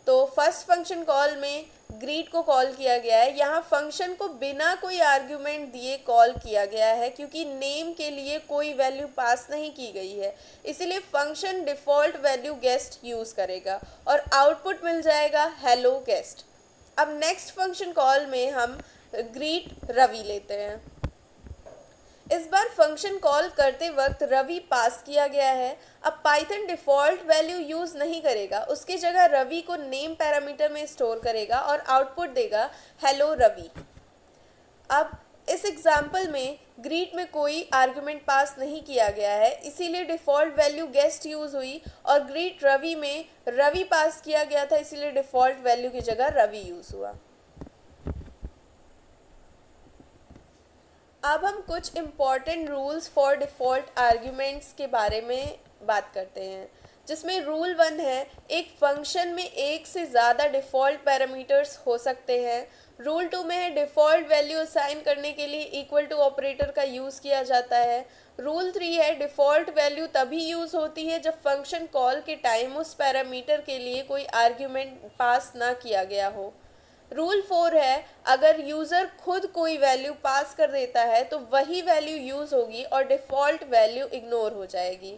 तो फर्स्ट फंक्शन कॉल में ग्रीट को कॉल किया गया है। यहाँ फंक्शन को बिना कोई आर्ग्यूमेंट दिए कॉल किया गया है क्योंकि नेम के लिए कोई वैल्यू पास नहीं की गई है, इसीलिए function default value guest use करेगा और आउटपुट मिल जाएगा हेलो गेस्ट। अब नेक्स्ट फंक्शन कॉल में हम ग्रीट रवि लेते हैं। इस बार फंक्शन कॉल करते वक्त रवि पास किया गया है। अब पाइथन डिफ़ॉल्ट वैल्यू यूज़ नहीं करेगा, उसकी जगह रवि को नेम पैरामीटर में स्टोर करेगा और आउटपुट देगा हेलो रवि। अब इस एग्जाम्पल में ग्रीट में कोई आर्गुमेंट पास नहीं किया गया है, इसीलिए डिफ़ॉल्ट वैल्यू गेस्ट यूज़ हुई और ग्रीट रवि में रवि पास किया गया था, इसीलिए डिफ़ॉल्ट वैल्यू की जगह रवि यूज़ हुआ। अब हम कुछ important rules for default arguments के बारे में बात करते हैं, जिसमें रूल 1 है एक फंक्शन में एक से ज़्यादा डिफ़ॉल्ट पैरामीटर्स हो सकते हैं। रूल 2 में है डिफ़ॉल्ट वैल्यू असाइन करने के लिए इक्वल टू ऑपरेटर का यूज़ किया जाता है। रूल 3 है डिफ़ॉल्ट वैल्यू तभी यूज़ होती है जब फंक्शन कॉल के टाइम उस पैरामीटर के लिए कोई आर्ग्यूमेंट पास ना किया गया हो। रूल 4 है अगर यूज़र खुद कोई वैल्यू पास कर देता है तो वही वैल्यू यूज़ होगी और डिफ़ॉल्ट वैल्यू इग्नोर हो जाएगी।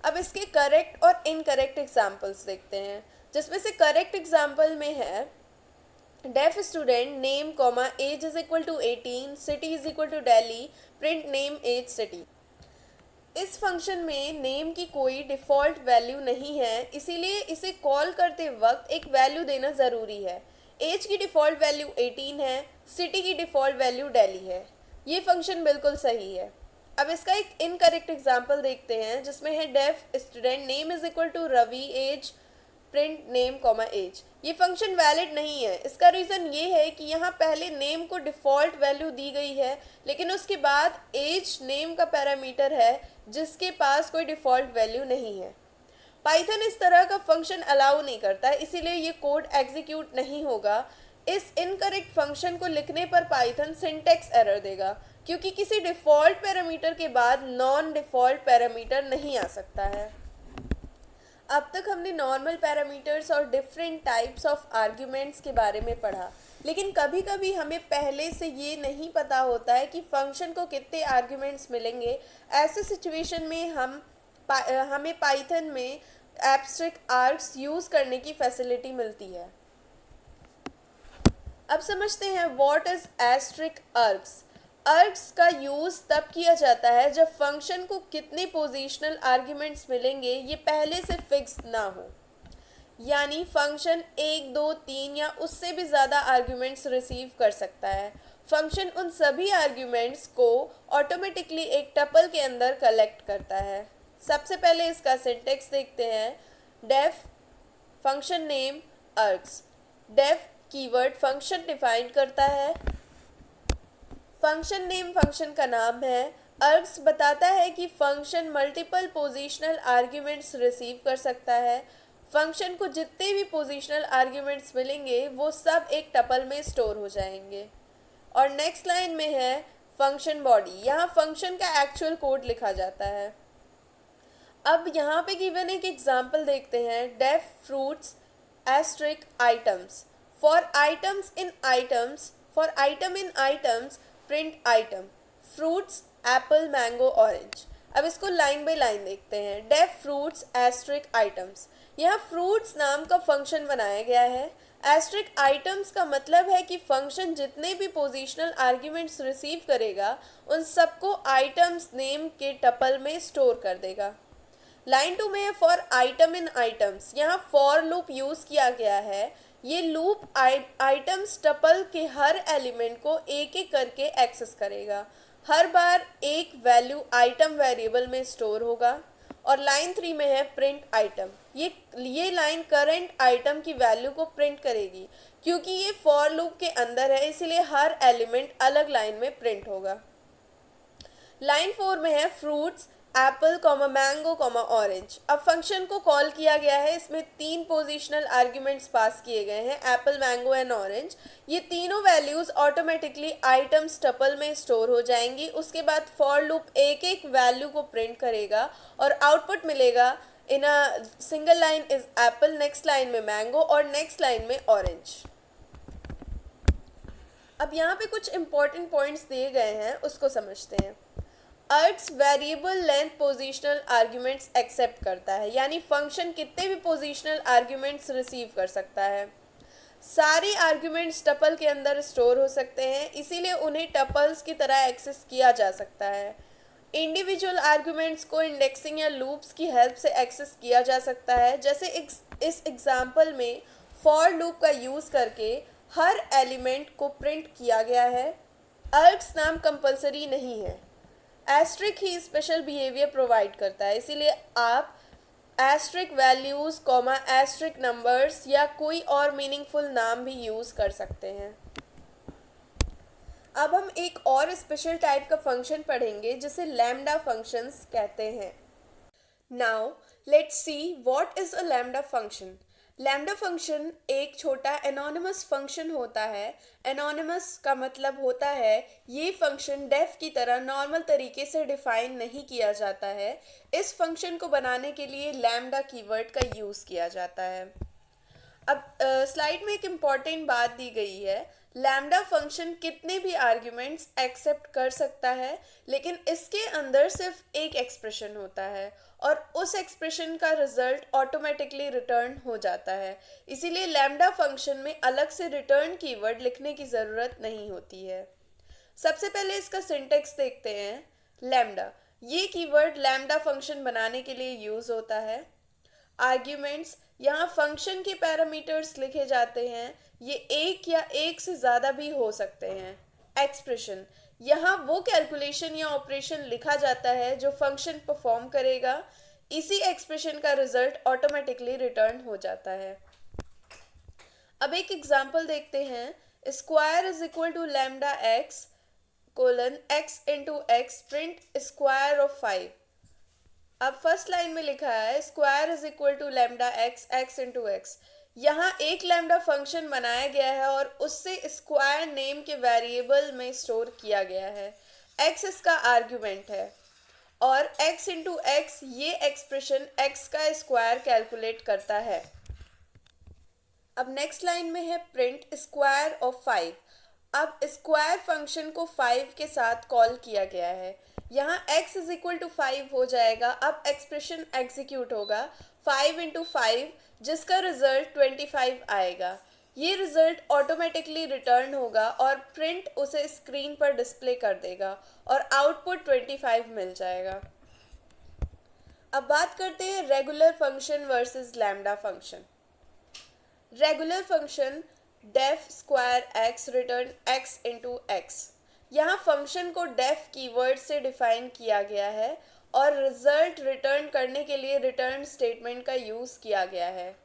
अब इसके करेक्ट और इनकरेक्ट एग्जाम्पल्स देखते हैं, जिसमें से करेक्ट एग्जाम्पल में है def student name comma age is equal to 18, city is equal to Delhi, print name age city. इस फंक्शन में नेम की कोई डिफ़ॉल्ट वैल्यू नहीं है, इसीलिए इसे कॉल करते वक्त एक वैल्यू देना ज़रूरी है। एज की डिफ़ॉल्ट वैल्यू 18 है, सिटी की डिफ़ॉल्ट वैल्यू दिल्ली है। ये फंक्शन बिल्कुल सही है। अब इसका एक इनकरेक्ट एग्जांपल देखते हैं जिसमें है def student name is equal to Ravi, age print name comma age. ये फंक्शन वैलिड नहीं है। इसका रीज़न ये है कि यहाँ पहले नेम को डिफ़ॉल्ट वैल्यू दी गई है, लेकिन उसके बाद एज नेम का पैरामीटर है जिसके पास कोई डिफ़ॉल्ट वैल्यू नहीं है। पाइथन इस तरह का फंक्शन अलाउ नहीं करता है, इसीलिए ये कोड एग्जीक्यूट नहीं होगा। इस इनकरेक्ट फंक्शन को लिखने पर पाइथन सिंटैक्स एरर देगा, क्योंकि किसी डिफ़ॉल्ट पैरामीटर के बाद नॉन डिफ़ॉल्ट पैरामीटर नहीं आ सकता है। अब तक हमने नॉर्मल पैरामीटर्स और डिफरेंट टाइप्स ऑफ आर्ग्यूमेंट्स के बारे में पढ़ा, लेकिन कभी कभी हमें पहले से ये नहीं पता होता है कि फंक्शन को कितने आर्ग्यूमेंट्स मिलेंगे। ऐसे सिचुएशन में हमें पाइथन में एब्स्ट्रैक्ट आर्ग्स यूज़ करने की फैसिलिटी मिलती है। अब समझते हैं what is asterisk args. Args का यूज़ तब किया जाता है जब फंक्शन को कितने पोजिशनल आर्ग्यूमेंट्स मिलेंगे ये पहले से फिक्स ना हो, यानी फंक्शन 1, 2, 3 या उससे भी ज़्यादा आर्ग्यूमेंट्स रिसीव कर सकता है। फंक्शन उन सभी आर्ग्यूमेंट्स को ऑटोमेटिकली एक टपल के अंदर कलेक्ट करता है। सबसे पहले इसका सिंटेक्स देखते हैं। Def function name args. Def keyword function define करता है। फंक्शन नेम फंक्शन का नाम है। आर्ग्स बताता है कि function multiple positional arguments receive कर सकता है। फंक्शन को जितने भी पोजिशनल आर्ग्यूमेंट्स मिलेंगे वो सब एक टपल में स्टोर हो जाएंगे। और नेक्स्ट लाइन में है फंक्शन बॉडी। यहाँ फंक्शन का एक्चुअल कोड लिखा जाता है। अब यहाँ पे गिवन एक एग्जाम्पल देखते हैं। Def fruits asterisk items. For items in items, for item in items print item. Fruits apple, mango, orange. अब इसको लाइन बाय लाइन देखते हैं। Def fruits asterisk items. यहाँ फ्रूट्स नाम का फंक्शन बनाया गया है। एस्ट्रिक आइटम्स का मतलब है कि फंक्शन जितने भी पोजिशनल आर्ग्यूमेंट्स रिसीव करेगा उन सबको आइटम्स नेम के टपल में स्टोर कर देगा। लाइन 2 में है फॉर आइटम इन आइटम्स। यहाँ फॉर लूप यूज़ किया गया है। ये लूप आइटम्स टपल के हर एलिमेंट को एक एक करके एक्सेस करेगा। हर बार एक वैल्यू आइटम वेरिएबल में स्टोर होगा। और लाइन 3 में है प्रिंट आइटम। ये लाइन करंट आइटम की वैल्यू को प्रिंट करेगी। क्योंकि ये फॉर लूप के अंदर है इसलिए हर एलिमेंट अलग लाइन में प्रिंट होगा। लाइन 4 में है फ्रूट्स एप्पल, मैंगो, ऑरेंज। अब फंक्शन को कॉल किया गया है। इसमें 3 पोजिशनल आर्ग्यूमेंट्स पास किए गए हैं, एप्पल, मैंगो एंड ऑरेंज। ये तीनों वैल्यूज़ ऑटोमेटिकली आइटम्स टपल में स्टोर हो जाएंगी। उसके बाद फॉर लूप एक एक वैल्यू को प्रिंट करेगा और आउटपुट मिलेगा in a single line is apple, next line में मैंगो और नेक्स्ट लाइन में ऑरेंज। अब यहाँ पे कुछ इंपॉर्टेंट पॉइंट्स दिए गए हैं, उसको समझते हैं। Args variable length positional arguments accept करता है, यानी फंक्शन कितने भी पोजिशनल आर्ग्यूमेंट्स रिसीव कर सकता है। सारे आर्ग्यूमेंट्स टपल के अंदर स्टोर हो सकते हैं, इसीलिए उन्हें टपल्स की तरह एक्सेस किया जा सकता है। इंडिविजुअल आर्ग्यूमेंट्स को इंडेक्सिंग या लूप्स की हेल्प से एक्सेस किया जा सकता है। जैसे इस एग्जाम्पल में फॉर लूप का यूज़ करके हर एलिमेंट को प्रिंट किया गया है। आर्ग्स नाम कंपलसरी नहीं है। एस्ट्रिक ही स्पेशल बिहेवियर प्रोवाइड करता है, इसीलिए आप एस्ट्रिक वैल्यूज़, एस्ट्रिक नंबर्स या कोई और मीनिंगफुल नाम भी यूज़ कर सकते हैं। अब हम एक और स्पेशल टाइप का फंक्शन पढ़ेंगे जिसे लैम्डा फंक्शंस कहते हैं। Now let's see what is a lambda function. Lambda function एक छोटा एनोनिमस फंक्शन होता है। एनोनिमस का मतलब होता है ये फंक्शन डेफ की तरह नॉर्मल तरीके से डिफाइन नहीं किया जाता है। इस फंक्शन को बनाने के लिए लैम्डा कीवर्ड का यूज़ किया जाता है। अब स्लाइड में एक इम्पॉर्टेंट बात दी गई है। लैम्डा फंक्शन कितने भी आर्ग्यूमेंट्स एक्सेप्ट कर सकता है, लेकिन इसके अंदर सिर्फ एक एक्सप्रेशन होता है और उस एक्सप्रेशन का रिजल्ट ऑटोमेटिकली रिटर्न हो जाता है। इसीलिए लैम्डा फंक्शन में अलग से रिटर्न कीवर्ड लिखने की ज़रूरत नहीं होती है। सबसे पहले इसका सिंटेक्स देखते हैं। लैम्डा, ये कीवर्ड लैम्डा फंक्शन बनाने के लिए यूज़ होता है। आर्ग्यूमेंट्स, यहाँ फंक्शन के पैरामीटर्स लिखे जाते हैं, ये एक या एक से ज़्यादा भी हो सकते हैं। एक्सप्रेशन, यहाँ वो कैलकुलेशन या ऑपरेशन लिखा जाता है जो फंक्शन परफॉर्म करेगा। इसी एक्सप्रेशन का रिजल्ट ऑटोमेटिकली रिटर्न हो जाता है। अब एक एग्जांपल देखते हैं। Square is equal to lambda x colon x into x print square of 5। अब फर्स्ट लाइन में लिखा है square is equal to lambda x x into x. यहाँ एक लैम्डा फंक्शन बनाया गया है और उससे स्क्वायर नेम के वेरिएबल में स्टोर किया गया है। एक्स इसका आर्ग्यूमेंट है और एक्स इंटू एक्स ये एक्सप्रेशन एक्स का स्क्वायर कैलकुलेट करता है। अब नेक्स्ट लाइन में है प्रिंट स्क्वायर ऑफ 5। अब स्क्वायर फंक्शन को 5 के साथ कॉल किया गया है। यहाँ x इज इक्वल टू 5 हो जाएगा। अब एक्सप्रेशन एग्जीक्यूट होगा 5 इंटू 5, जिसका रिजल्ट 25 आएगा। ये रिजल्ट ऑटोमेटिकली रिटर्न होगा और प्रिंट उसे स्क्रीन पर डिस्प्ले कर देगा और आउटपुट 25 मिल जाएगा। अब बात करते हैं regular function versus lambda function. Regular function def square x return x into x. यहाँ फंक्शन को डेफ कीवर्ड से डिफाइन किया गया है और रिजल्ट रिटर्न करने के लिए रिटर्न स्टेटमेंट का यूज़ किया गया है।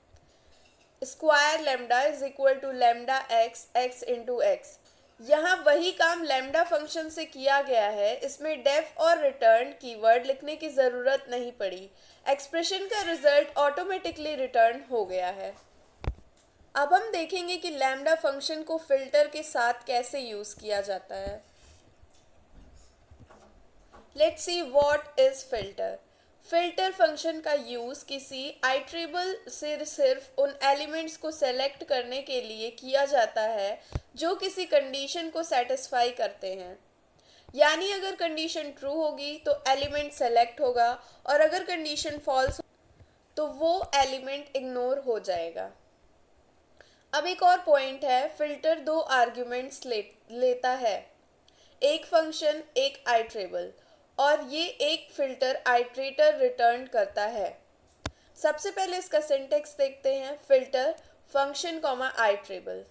Square lambda is equal to lambda x x into x. यहाँ वही काम लैम्डा फंक्शन से किया गया है। इसमें डेफ और रिटर्न कीवर्ड लिखने की ज़रूरत नहीं पड़ी। एक्सप्रेशन का रिजल्ट ऑटोमेटिकली रिटर्न हो गया है। अब हम देखेंगे कि लैम्डा फंक्शन को फिल्टर के साथ कैसे यूज़ किया जाता है। Let's see what is filter. Filter function का यूज़ किसी आइट्रेबल से सिर्फ उन एलिमेंट्स को सेलेक्ट करने के लिए किया जाता है जो किसी कंडीशन को सेटिस्फाई करते हैं। यानी अगर कंडीशन ट्रू होगी तो एलिमेंट सेलेक्ट होगा और अगर कंडीशन फॉल्स तो वो एलिमेंट इग्नोर हो जाएगा। अब एक और पॉइंट है, फिल्टर दो आर्ग्यूमेंट्स लेता है, एक फंक्शन एक आइट्रेबल, और ये एक फिल्टर आइट्रेटर रिटर्न करता है। सबसे पहले इसका सिंटेक्स देखते हैं। Filter function comma iterable.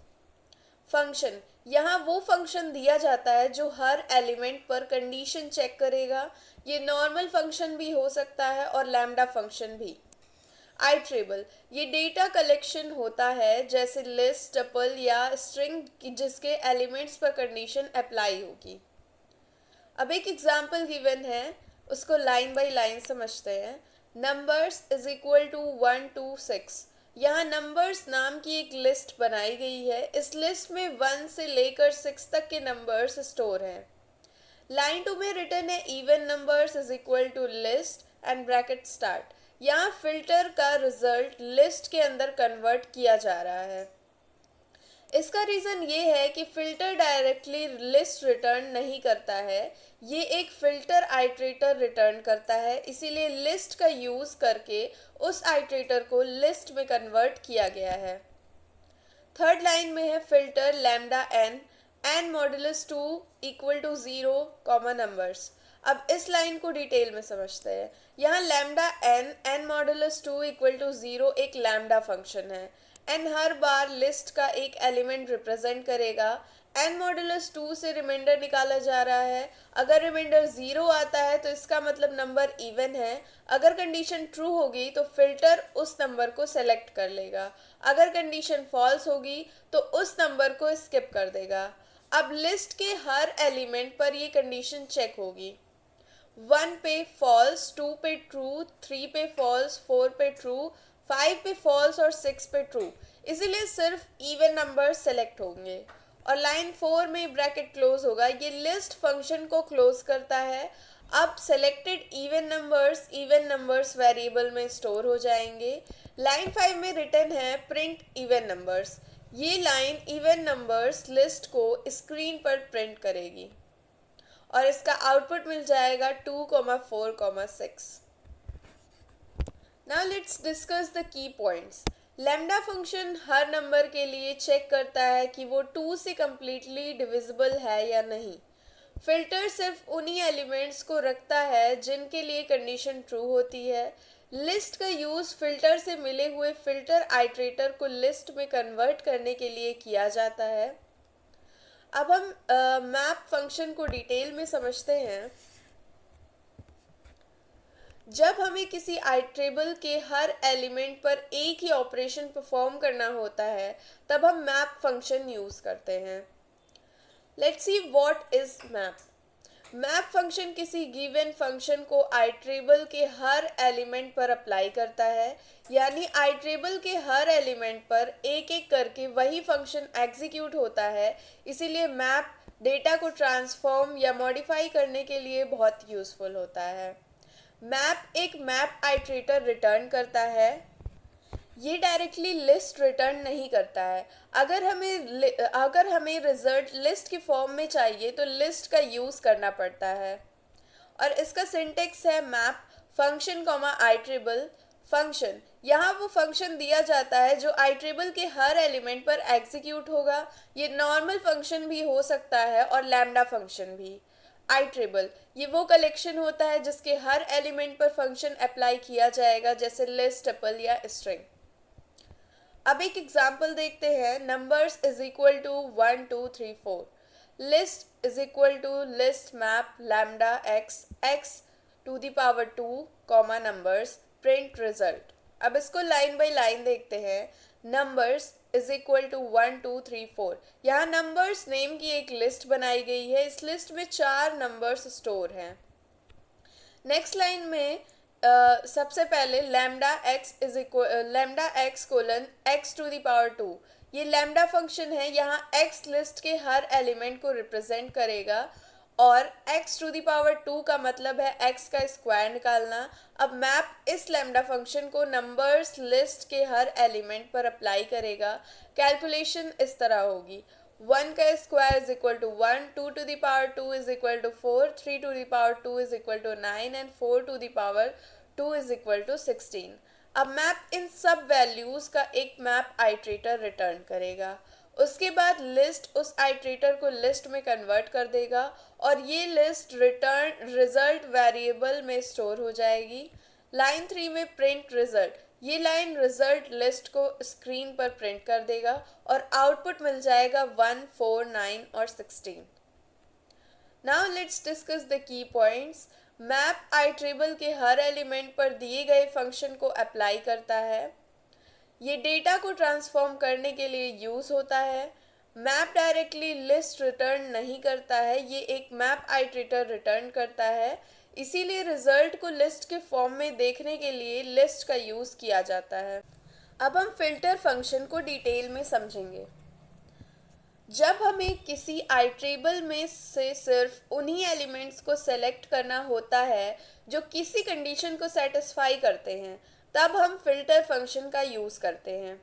Function, यहाँ वो फंक्शन दिया जाता है जो हर एलिमेंट पर कंडीशन चेक करेगा। ये नॉर्मल फंक्शन भी हो सकता है और लैम्डा फंक्शन भी। आइट्रेबल, ये डेटा कलेक्शन होता है जैसे लिस्ट, टपल या स्ट्रिंग जिसके एलिमेंट्स पर कंडीशन अप्लाई होगी। अब एक एग्जांपल गिवन है, उसको लाइन बाय लाइन समझते हैं। Numbers is equal to 1 to 6। यहाँ नंबर्स नाम की एक लिस्ट बनाई गई है। इस लिस्ट में 1 से लेकर 6 तक के नंबर्स स्टोर हैं। लाइन 2 में रिटर्न है even numbers is equal to list and bracket start. यहाँ फिल्टर का रिजल्ट लिस्ट के अंदर कन्वर्ट किया जा रहा है। इसका रीज़न ये है कि फिल्टर डायरेक्टली लिस्ट रिटर्न नहीं करता है, ये एक फिल्टर आइट्रेटर रिटर्न करता है। इसीलिए लिस्ट का यूज़ करके उस आइट्रेटर को लिस्ट में कन्वर्ट किया गया है। थर्ड लाइन में है filter lambda n modulus 2 equal to 0 comma numbers. अब इस लाइन को डिटेल में समझते हैं। यहाँ lambda n modulus 2 equal to 0 एक लैम्डा फंक्शन है। एन हर बार लिस्ट का एक एलिमेंट रिप्रेजेंट करेगा। एन मॉडुलस 2 से रिमाइंडर निकाला जा रहा है। अगर रिमाइंडर 0 आता है तो इसका मतलब नंबर इवन है। अगर कंडीशन ट्रू होगी तो फिल्टर उस नंबर को सेलेक्ट कर लेगा। अगर कंडीशन फॉल्स होगी तो उस नंबर को स्किप कर देगा। अब लिस्ट के हर एलिमेंट पर ये कंडीशन चेक होगी। 1 पे फॉल्स, 2 पे ट्रू, 3 पे फॉल्स, 4 पे ट्रू, 5 पे फॉल्स और 6 पे ट्रू। इसीलिए सिर्फ इवन नंबर सेलेक्ट होंगे। और लाइन 4 में ब्रैकेट क्लोज होगा। ये लिस्ट फंक्शन को क्लोज करता है। अब सेलेक्टेड इवन नंबर्स वेरिएबल में स्टोर हो जाएंगे। लाइन 5 में रिटर्न है प्रिंट इवन नंबर्स। ये लाइन इवन नंबर्स लिस्ट को स्क्रीन पर प्रिंट करेगी और इसका आउटपुट मिल जाएगा 2,4,6। Now let's discuss the key points. Lambda function her number के लिए चेक करता है कि वो 2 से कम्प्लीटली डिविजिबल है या नहीं। फिल्टर सिर्फ उन्हीं एलिमेंट्स को रखता है जिनके लिए कंडीशन ट्रू होती है। लिस्ट का यूज़ फिल्टर से मिले हुए फिल्टर आइट्रेटर को लिस्ट में कन्वर्ट करने के लिए किया जाता है। अब हम मैप फंक्शन को डिटेल में समझते हैं। जब हमें किसी आइट्रेबल के हर एलिमेंट पर एक ही ऑपरेशन परफॉर्म करना होता है तब हम मैप फंक्शन यूज़ करते हैं। Let's see what is map. Map function किसी गिवन फंक्शन को आइट्रेबल के हर एलिमेंट पर अप्लाई करता है, यानी आइट्रेबल के हर एलिमेंट पर एक एक करके वही फंक्शन एग्जीक्यूट होता है। इसीलिए मैप डेटा को ट्रांसफॉर्म या मॉडिफाई करने के लिए बहुत यूज़फुल होता है। मैप एक मैप आइट्रेटर रिटर्न करता है। ये डायरेक्टली लिस्ट रिटर्न नहीं करता है। अगर हमें रिजल्ट लिस्ट की फॉर्म में चाहिए तो लिस्ट का यूज़ करना पड़ता है। और इसका सिंटेक्स है map function comma iterable function. यहाँ वो फंक्शन दिया जाता है जो आइट्रेबल के हर एलिमेंट पर एग्जीक्यूट होगा। ये नॉर्मल फंक्शन भी हो सकता है और लैम्डा फंक्शन भी। आइट्रेबल ये वो कलेक्शन होता है जिसके हर एलिमेंट पर फंक्शन अप्लाई किया जाएगा, जैसे लिस्ट, टपल या स्ट्रिंग। अब एक एग्जाम्पल देखते हैं। Numbers is equal to 1 2 3 4। List is equal to list map lambda x x to the power 2 comma numbers print result. अब इसको लाइन बाय लाइन देखते हैं। Numbers is equal to 1 2 3 4। यहाँ नंबर्स नेम की एक लिस्ट बनाई गई है। इस लिस्ट में 4 नंबर्स स्टोर हैं। नेक्स्ट लाइन में सबसे पहले lambda x colon x to the power 2। ये लैम्डा फंक्शन है। यहाँ एक्स लिस्ट के हर एलिमेंट को रिप्रेजेंट करेगा और एक्स टू द पावर 2 का मतलब है एक्स का स्क्वायर निकालना। अब मैप इस लैम्डा फंक्शन को नंबर्स लिस्ट के हर एलिमेंट पर अप्लाई करेगा। कैलकुलेशन इस तरह होगी। 1 का square is equal to 1, 2 to the power 2 is equal to 4, 3 to the power 2 is equal to 9 and 4 to the power 2 is equal to 16। अब मैप इन सब वैल्यूज़ का एक मैप आइट्रेटर रिटर्न करेगा। उसके बाद लिस्ट उस आइट्रेटर को लिस्ट में कन्वर्ट कर देगा और ये लिस्ट रिटर्न रिजल्ट वेरिएबल में स्टोर हो जाएगी। लाइन 3 में प्रिंट रिजल्ट। ये लाइन रिजल्ट लिस्ट को स्क्रीन पर प्रिंट कर देगा और आउटपुट मिल जाएगा 1 4 9 और 16। Now let's discuss the key points. Map iterable के हर एलिमेंट पर दिए गए फंक्शन को अप्लाई करता है। ये डेटा को ट्रांसफॉर्म करने के लिए यूज़ होता है। मैप डायरेक्टली लिस्ट रिटर्न नहीं करता है, ये एक मैप आइट्रेटर रिटर्न करता है। इसीलिए रिजल्ट को लिस्ट के फॉर्म में देखने के लिए लिस्ट का यूज़ किया जाता है। अब हम फिल्टर फंक्शन को डिटेल में समझेंगे। जब हमें किसी आइट्रेबल में से सिर्फ उन्हीं एलिमेंट्स को सेलेक्ट करना होता है जो किसी कंडीशन को सेटिस्फाई करते हैं, तब हम फिल्टर फंक्शन का यूज़ करते हैं।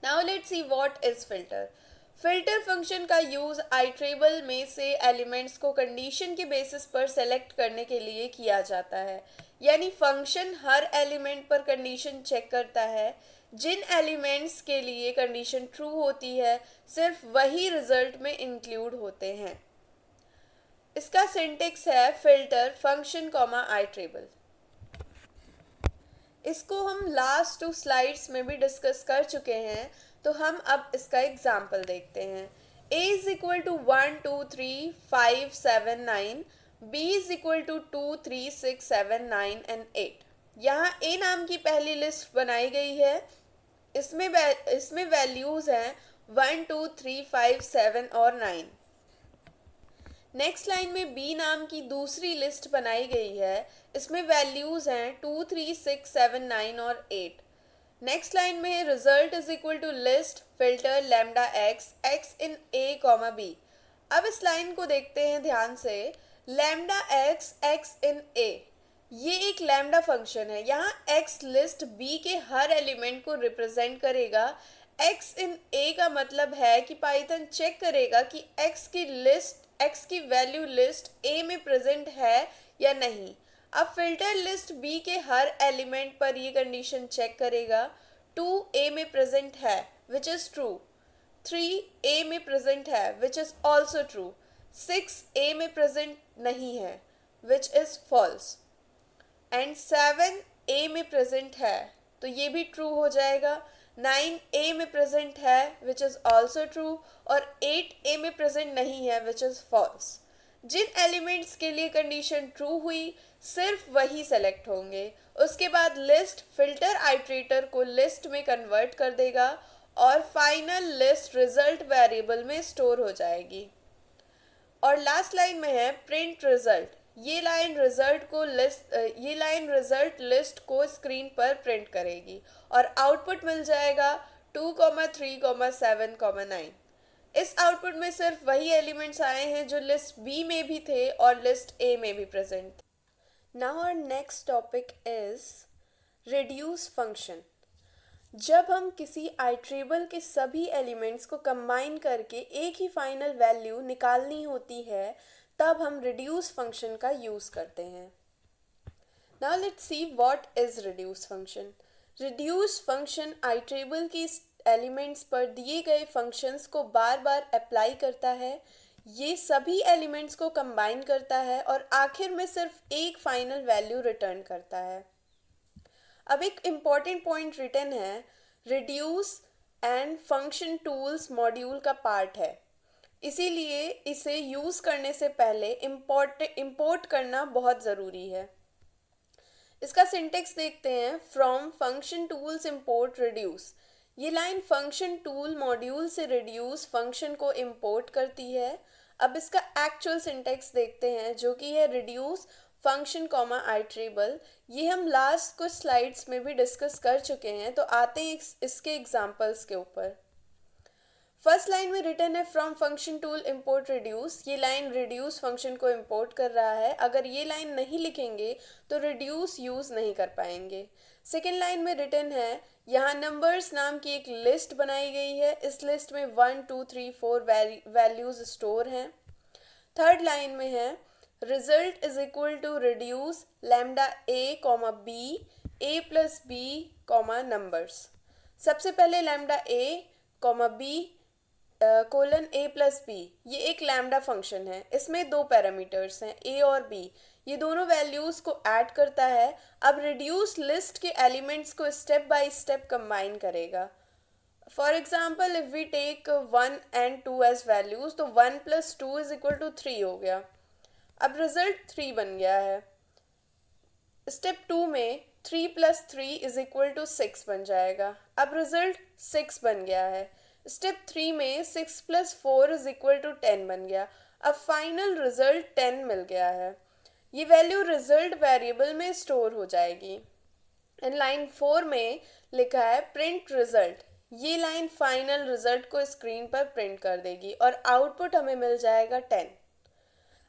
Now let's see what is filter. Filter function का यूज़ आइट्रेबल में से एलिमेंट्स को कंडीशन के बेसिस पर सेलेक्ट करने के लिए किया जाता है। यानी फंक्शन हर एलिमेंट पर कंडीशन चेक करता है। जिन एलिमेंट्स के लिए कंडीशन ट्रू होती है सिर्फ वही रिजल्ट में इंक्लूड होते हैं। इसका सिंटेक्स है फिल्टर फंक्शन कॉमा आइट्रेबल। इसको हम लास्ट 2 स्लाइड्स में भी डिस्कस कर चुके हैं, तो हम अब इसका एग्जाम्पल देखते हैं। a is equal to 1 2 3 5 7 9, b is equal to 2 3 6 7 9 and 8। यहाँ a नाम की पहली लिस्ट बनाई गई है। इसमें वैल्यूज़ हैं 1 2 3 5 7 और 9। नेक्स्ट लाइन में बी नाम की दूसरी लिस्ट बनाई गई है। इसमें वैल्यूज़ हैं 2 3 6 7 9 और 8। नेक्स्ट लाइन में result is equal to list filter lambda x x in a comma b. अब इस लाइन को देखते हैं ध्यान से। Lambda x x in a, ये एक लैम्डा फंक्शन है। यहाँ एक्स लिस्ट बी के हर एलिमेंट को रिप्रेजेंट करेगा। एक्स इन ए का मतलब है कि पाइथन चेक करेगा कि एक्स की वैल्यू लिस्ट ए में प्रेजेंट है या नहीं। अब फिल्टर लिस्ट बी के हर एलिमेंट पर ये कंडीशन चेक करेगा। 2 ए में प्रेजेंट है विच इज़ ट्रू, 3 ए में प्रेजेंट है विच इज़ ऑल्सो ट्रू, 6 ए में प्रेजेंट नहीं है विच इज़ फॉल्स, एंड 7 ए में प्रेजेंट है तो ये भी ट्रू हो जाएगा। 9 ए में प्रेजेंट है विच इज़ ऑल्सो ट्रू, और 8 ए में प्रेजेंट नहीं है विच इज़ फॉल्स। जिन एलिमेंट्स के लिए कंडीशन ट्रू हुई सिर्फ वही सेलेक्ट होंगे। उसके बाद लिस्ट फिल्टर आइट्रेटर को लिस्ट में कन्वर्ट कर देगा और फाइनल लिस्ट रिजल्ट वेरिएबल में स्टोर हो जाएगी। और लास्ट लाइन में है प्रिंट रिजल्ट। ये लाइन रिजल्ट लिस्ट को स्क्रीन पर प्रिंट करेगी और आउटपुट मिल जाएगा 2, 3, 7, 9। इस आउटपुट में सिर्फ वही एलिमेंट्स आए हैं जो लिस्ट बी में भी थे और लिस्ट ए में भी प्रेजेंट थे। Now our next topic is reduce function. जब हम किसी आइट्रेबल के सभी एलिमेंट्स को कंबाइन करके एक ही फाइनल वैल्यू निकालनी होती है तब हम रिड्यूस फंक्शन का यूज़ करते हैं। Now let's see what is reduce function. Reduce function iterable की एलिमेंट्स पर दिए गए फंक्शंस को बार बार अप्लाई करता है। ये सभी एलिमेंट्स को कंबाइन करता है और आखिर में सिर्फ एक फाइनल वैल्यू रिटर्न करता है। अब एक इम्पॉर्टेंट पॉइंट रिटर्न है, reduce and function tools module का पार्ट है, इसीलिए इसे यूज़ करने से पहले इंपोर्ट करना बहुत ज़रूरी है। इसका सिंटेक्स देखते हैं, from function tools import reduce. ये लाइन फंक्शन टूल मॉड्यूल से रिड्यूस फंक्शन को इंपोर्ट करती है। अब इसका एक्चुअल सिंटेक्स देखते हैं जो कि है रिड्यूस फंक्शन कॉमा आइट्रेबल। ये हम लास्ट कुछ स्लाइड्स में भी डिस्कस कर चुके हैं, तो आते हैं इसके एग्जांपल्स के ऊपर। फर्स्ट लाइन में रिटर्न है from function tool import reduce. ये लाइन रिड्यूस फंक्शन को इंपोर्ट कर रहा है। अगर ये लाइन नहीं लिखेंगे तो रिड्यूस यूज़ नहीं कर पाएंगे। सेकेंड लाइन में रिटर्न है, यहाँ नंबर्स नाम की एक लिस्ट बनाई गई है। इस लिस्ट में 1, 2, 3, 4 वैल्यूज स्टोर हैं। थर्ड लाइन में है result is equal to reduce lambda a comma b, a plus b comma numbers. सबसे पहले lambda a comma b colon a plus b, ये एक लैम्डा फंक्शन है। इसमें दो पैरामीटर्स हैं ए और बी, ये दोनों वैल्यूज़ को ऐड करता है। अब रिड्यूस लिस्ट के एलिमेंट्स को स्टेप बाय स्टेप कंबाइन करेगा। For example if we take 1 and 2 as values तो 1 + 2 = 3 हो गया। अब रिजल्ट 3 बन गया है। स्टेप 2 में 3 + 3 = 6 बन जाएगा। अब रिजल्ट 6 बन गया है। स्टेप 3 में 6 + 4 = 10 बन गया। अब फाइनल रिजल्ट 10 मिल गया है। ये वैल्यू रिजल्ट वेरिएबल में स्टोर हो जाएगी। एंड लाइन 4 में लिखा है प्रिंट रिजल्ट। ये लाइन फाइनल रिजल्ट को स्क्रीन पर प्रिंट कर देगी और आउटपुट हमें मिल जाएगा 10।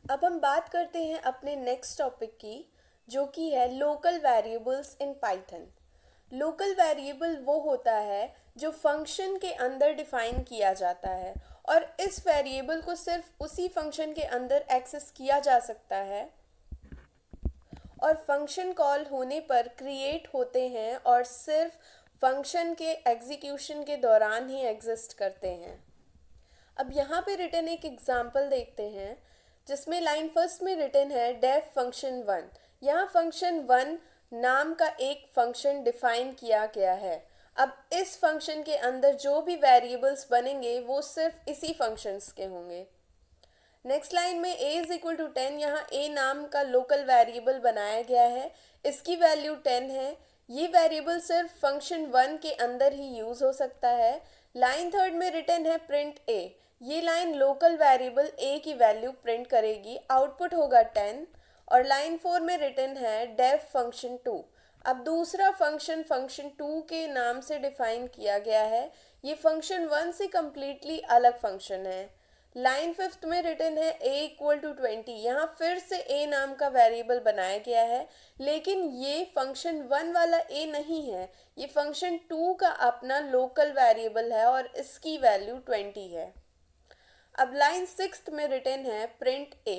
अब हम बात करते हैं अपने नेक्स्ट टॉपिक की, जो कि है local variables in Python. Local variable वो होता है जो फंक्शन के अंदर डिफाइन किया जाता है और इस वेरिएबल को सिर्फ उसी फंक्शन के अंदर एक्सेस किया जा सकता है और फंक्शन कॉल होने पर क्रिएट होते हैं और सिर्फ फंक्शन के एग्जीक्यूशन के दौरान ही एग्जिस्ट करते हैं। अब यहाँ पे रिटर्न एक एग्जाम्पल देखते हैं जिसमें लाइन फर्स्ट में रिटर्न है डेफ फंक्शन 1। यहाँ फंक्शन 1 नाम का एक फंक्शन डिफाइन किया गया है। अब इस फंक्शन के अंदर जो भी वेरिएबल्स बनेंगे वो सिर्फ इसी फंक्शंस के होंगे। नेक्स्ट लाइन में a = 10, यहाँ a नाम का लोकल वेरिएबल बनाया गया है, इसकी वैल्यू 10 है। ये वेरिएबल सिर्फ फंक्शन 1 के अंदर ही यूज़ हो सकता है। लाइन थर्ड में रिटर्न है प्रिंट a। ये लाइन लोकल वेरिएबल a की वैल्यू प्रिंट करेगी, आउटपुट होगा 10। और लाइन 4 में रिटर्न है डेफ फंक्शन 2। अब दूसरा फंक्शन 2 के नाम से डिफाइन किया गया है। ये फंक्शन 1 से कम्प्लीटली अलग फंक्शन है। लाइन 5th में रिटर्न है a इक्वल टू 20। यहाँ फिर से a नाम का वेरिएबल बनाया गया है, लेकिन ये फंक्शन 1 वाला a नहीं है, ये फंक्शन 2 का अपना लोकल वेरिएबल है और इसकी वैल्यू 20 है। अब लाइन 6th में रिटर्न है प्रिंट a।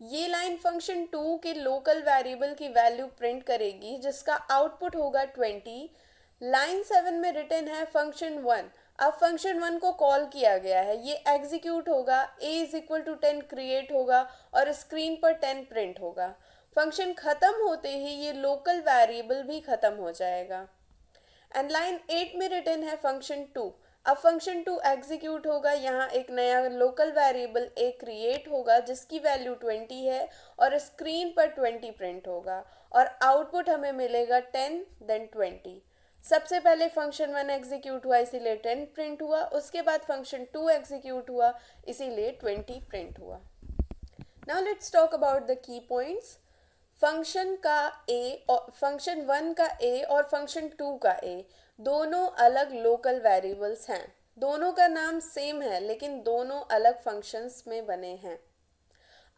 ये लाइन फंक्शन 2 के लोकल वेरिएबल की वैल्यू प्रिंट करेगी जिसका आउटपुट होगा 20। लाइन 7 में रिटर्न है फंक्शन 1। अब फंक्शन 1 को कॉल किया गया है, ये एग्जीक्यूट होगा, a is equal to 10 create होगा और स्क्रीन पर 10 प्रिंट होगा। फंक्शन ख़त्म होते ही ये लोकल वेरिएबल भी ख़त्म हो जाएगा। एंड लाइन 8 में रिटर्न है फंक्शन 2। अब फंक्शन 2 एग्जीक्यूट होगा, यहाँ एक नया लोकल वेरिएबल a क्रिएट होगा जिसकी वैल्यू 20 है और स्क्रीन पर 20 प्रिंट होगा और आउटपुट हमें मिलेगा 10 देन 20। सबसे पहले फंक्शन 1 एग्जीक्यूट हुआ इसीलिए 10 प्रिंट हुआ, उसके बाद फंक्शन 2 एग्जीक्यूट हुआ इसीलिए 20 प्रिंट हुआ। Now let's talk about the key points. Function का a और फंक्शन 1 का a और फंक्शन 2 का a दोनों अलग लोकल वेरिएबल्स हैं। दोनों का नाम सेम है लेकिन दोनों अलग फंक्शंस में बने हैं।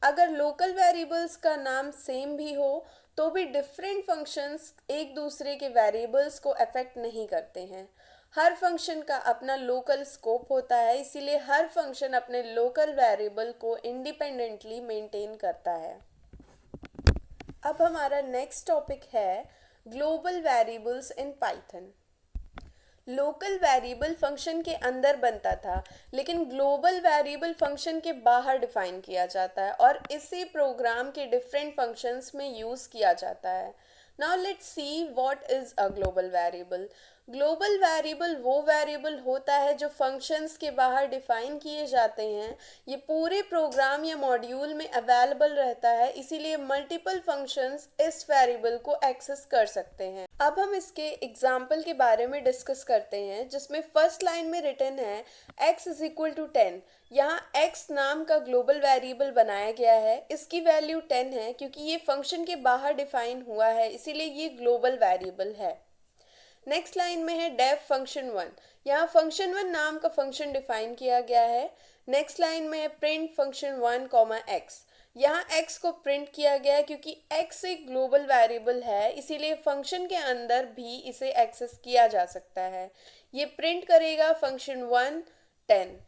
अगर लोकल वेरिएबल्स का नाम सेम भी हो तो भी डिफरेंट फंक्शंस एक दूसरे के वेरिएबल्स को अफेक्ट नहीं करते हैं। हर फंक्शन का अपना लोकल स्कोप होता है, इसीलिए हर फंक्शन अपने लोकल वेरिएबल को इंडिपेंडेंटली मेंटेन करता है। अब हमारा नेक्स्ट टॉपिक है global variables in Python. Local variable function के अंदर बनता था, लेकिन ग्लोबल वेरिएबल फंक्शन के बाहर डिफाइन किया जाता है और इसे प्रोग्राम के डिफरेंट फंक्शंस में यूज़ किया जाता है। Now let's see what is a global variable. Global variable वो वेरिएबल होता है जो फंक्शंस के बाहर डिफाइन किए जाते हैं। ये पूरे प्रोग्राम या मॉड्यूल में अवेलेबल रहता है, इसीलिए मल्टीपल फंक्शंस इस वेरिएबल को एक्सेस कर सकते हैं। अब हम इसके एग्जाम्पल के बारे में डिस्कस करते हैं, जिसमें फर्स्ट लाइन में रिटर्न है x इज इक्वल टू 10। यहाँ x नाम का ग्लोबल वेरिएबल बनाया गया है, इसकी वैल्यू 10 है क्योंकि ये फंक्शन के बाहर डिफाइन हुआ है, इसीलिए ये ग्लोबल वेरिएबल है। नेक्स्ट लाइन में है डेफ फंक्शन 1। यहाँ फंक्शन 1 नाम का फंक्शन डिफाइन किया गया है। नेक्स्ट लाइन में है प्रिंट फंक्शन 1 कॉमा x। यहाँ x को प्रिंट किया गया है क्योंकि x एक ग्लोबल वेरिएबल है, इसीलिए फंक्शन के अंदर भी इसे एक्सेस किया जा सकता है। ये प्रिंट करेगा फंक्शन 1 10।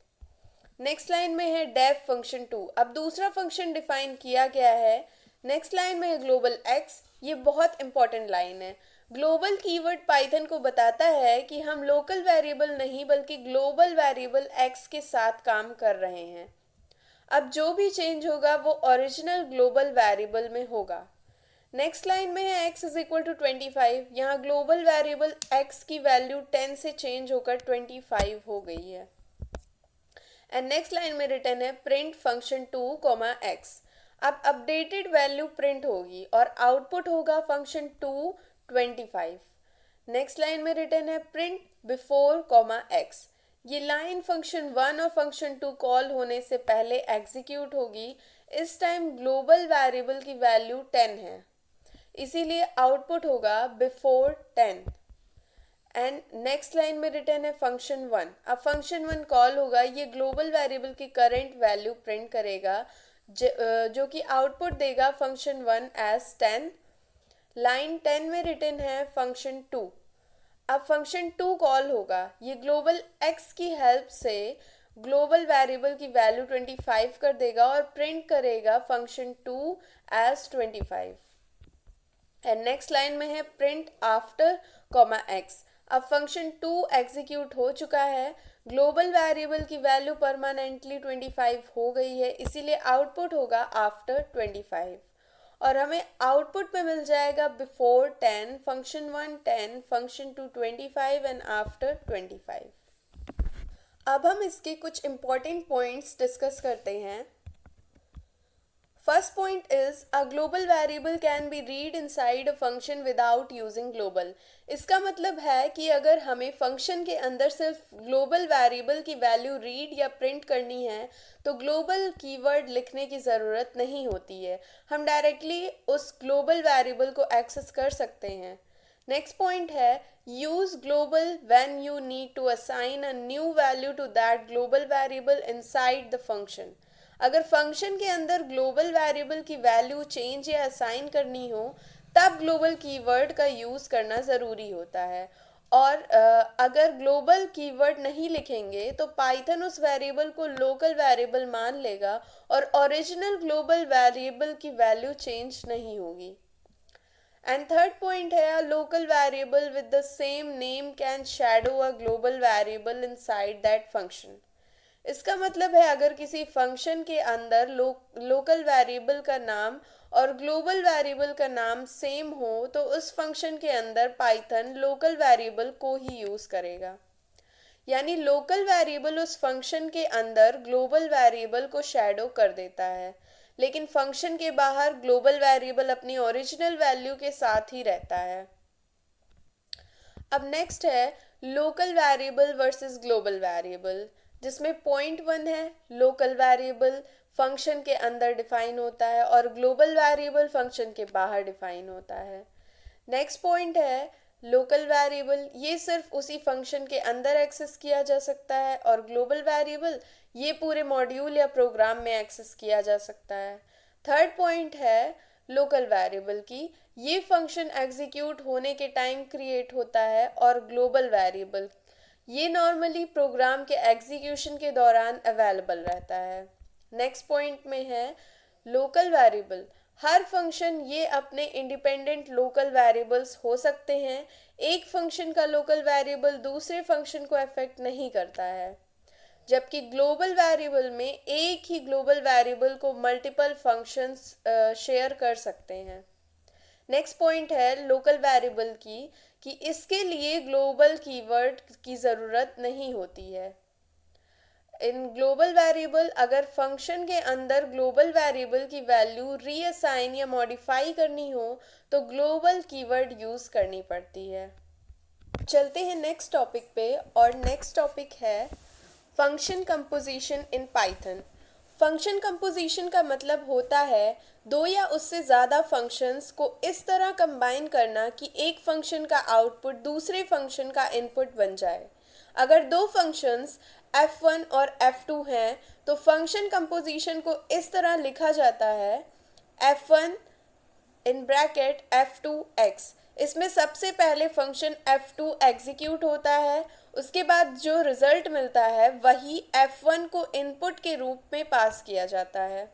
नेक्स्ट लाइन में है डेफ फंक्शन 2। अब दूसरा फंक्शन डिफाइन किया गया है। नेक्स्ट लाइन में है ग्लोबल x। ये बहुत इंपॉर्टेंट लाइन है। ग्लोबल कीवर्ड पाइथन को बताता है कि हम लोकल वेरिएबल नहीं बल्कि ग्लोबल वेरिएबल x के साथ काम कर रहे हैं। अब जो भी चेंज होगा वो ओरिजिनल ग्लोबल वेरिएबल में होगा। नेक्स्ट लाइन में है x इज इक्वल टू 25। यहाँ ग्लोबल वेरिएबल x की वैल्यू 10 से चेंज होकर 25 हो गई है। एंड नेक्स्ट लाइन में रिटर्न है प्रिंट फंक्शन 2 कॉमा x। अब अपडेटेड वैल्यू प्रिंट होगी और आउटपुट होगा फंक्शन 2 25। नेक्स्ट लाइन में रिटर्न है प्रिंट बिफोर कॉमा x। ये लाइन फंक्शन 1 और फंक्शन 2 कॉल होने से पहले एग्जीक्यूट होगी। इस टाइम ग्लोबल वेरिएबल की वैल्यू 10 है, इसीलिए आउटपुट होगा बिफोर 10। एंड नेक्स्ट लाइन में रिटर्न है फंक्शन 1। अब फंक्शन 1 कॉल होगा, ये ग्लोबल वेरिएबल की करंट वैल्यू प्रिंट करेगा जो कि आउटपुट देगा फंक्शन 1 एज 10। लाइन 10 में रिटर्न है फंक्शन 2। अब फंक्शन 2 कॉल होगा, ये ग्लोबल x की हेल्प से ग्लोबल वेरिएबल की वैल्यू 25 कर देगा और प्रिंट करेगा function 2 as 25। And next line में है प्रिंट आफ्टर कॉमा x। अब फंक्शन 2 एग्जीक्यूट हो चुका है, ग्लोबल वेरिएबल की वैल्यू परमानेंटली 25 हो गई है, इसीलिए आउटपुट होगा आफ्टर 25 और हमें आउटपुट में मिल जाएगा before 10, function 1 10, function 2 25 and after 25। अब हम इसके कुछ इम्पॉर्टेंट पॉइंट्स डिस्कस करते हैं। First point is a global variable can be read inside a function without using global। इसका मतलब है कि अगर हमें फंक्शन के अंदर सिर्फ ग्लोबल वेरिएबल की वैल्यू रीड या प्रिंट करनी है तो ग्लोबल कीवर्ड लिखने की ज़रूरत नहीं होती है, हम डायरेक्टली उस ग्लोबल वेरिएबल को एक्सेस कर सकते हैं। नेक्स्ट पॉइंट है use global when you need to assign a new value to that global variable inside the function. अगर फंक्शन के अंदर ग्लोबल वेरिएबल की वैल्यू चेंज या असाइन करनी हो तब ग्लोबल कीवर्ड का यूज़ करना ज़रूरी होता है। और अगर ग्लोबल कीवर्ड नहीं लिखेंगे तो पाइथन उस वेरिएबल को लोकल वेरिएबल मान लेगा और ओरिजिनल ग्लोबल वेरिएबल की वैल्यू चेंज नहीं होगी। एंड थर्ड पॉइंट है a local variable with the same name can shadow a global variable inside that function. इसका मतलब है अगर किसी फंक्शन के अंदर लोकल वेरिएबल का नाम और ग्लोबल वेरिएबल का नाम सेम हो तो उस फंक्शन के अंदर पाइथन लोकल वेरिएबल को ही यूज़ करेगा। यानी लोकल वेरिएबल उस फंक्शन के अंदर ग्लोबल वेरिएबल को शैडो कर देता है, लेकिन फंक्शन के बाहर ग्लोबल वेरिएबल अपनी ओरिजिनल वैल्यू के साथ ही रहता है। अब नेक्स्ट है local variable versus global variable, जिसमें पॉइंट वन है लोकल वेरिएबल फंक्शन के अंदर डिफाइन होता है और ग्लोबल वेरिएबल फंक्शन के बाहर डिफाइन होता है। नेक्स्ट पॉइंट है लोकल वेरिएबल ये सिर्फ उसी फंक्शन के अंदर एक्सेस किया जा सकता है और ग्लोबल वेरिएबल ये पूरे मॉड्यूल या प्रोग्राम में एक्सेस किया जा सकता है। थर्ड पॉइंट है लोकल वेरिएबल की ये फंक्शन एग्जीक्यूट होने के टाइम क्रिएट होता है और ग्लोबल वेरिएबल ये नॉर्मली प्रोग्राम के एग्जीक्यूशन के दौरान अवेलेबल रहता है। नेक्स्ट पॉइंट में है लोकल वेरिएबल हर फंक्शन ये अपने इंडिपेंडेंट लोकल वेरिएबल्स हो सकते हैं। एक फंक्शन का लोकल वेरिएबल दूसरे फंक्शन को अफेक्ट नहीं करता है, जबकि ग्लोबल वेरिएबल में एक ही ग्लोबल वेरिएबल को मल्टीपल फंक्शंस शेयर कर सकते हैं। नेक्स्ट पॉइंट है लोकल वेरिएबल की कि इसके लिए ग्लोबल कीवर्ड की ज़रूरत नहीं होती है। इन ग्लोबल वेरिएबल अगर फंक्शन के अंदर ग्लोबल वेरिएबल की वैल्यू रीअसाइन या मॉडिफाई करनी हो तो ग्लोबल कीवर्ड यूज़ करनी पड़ती है। चलते हैं नेक्स्ट टॉपिक पे और नेक्स्ट टॉपिक है function composition in Python. Function composition का मतलब होता है दो या उससे ज़्यादा फंक्शंस को इस तरह कंबाइन करना कि एक फंक्शन का आउटपुट दूसरे फंक्शन का इनपुट बन जाए। अगर दो फंक्शंस f1 और f2 हैं तो फंक्शन कंपोजिशन को इस तरह लिखा जाता है f1 इन ब्रैकेट f2x। इसमें सबसे पहले फंक्शन f2 एग्जीक्यूट होता है, उसके बाद जो रिजल्ट मिलता है वही f1 को इनपुट के रूप में पास किया जाता है।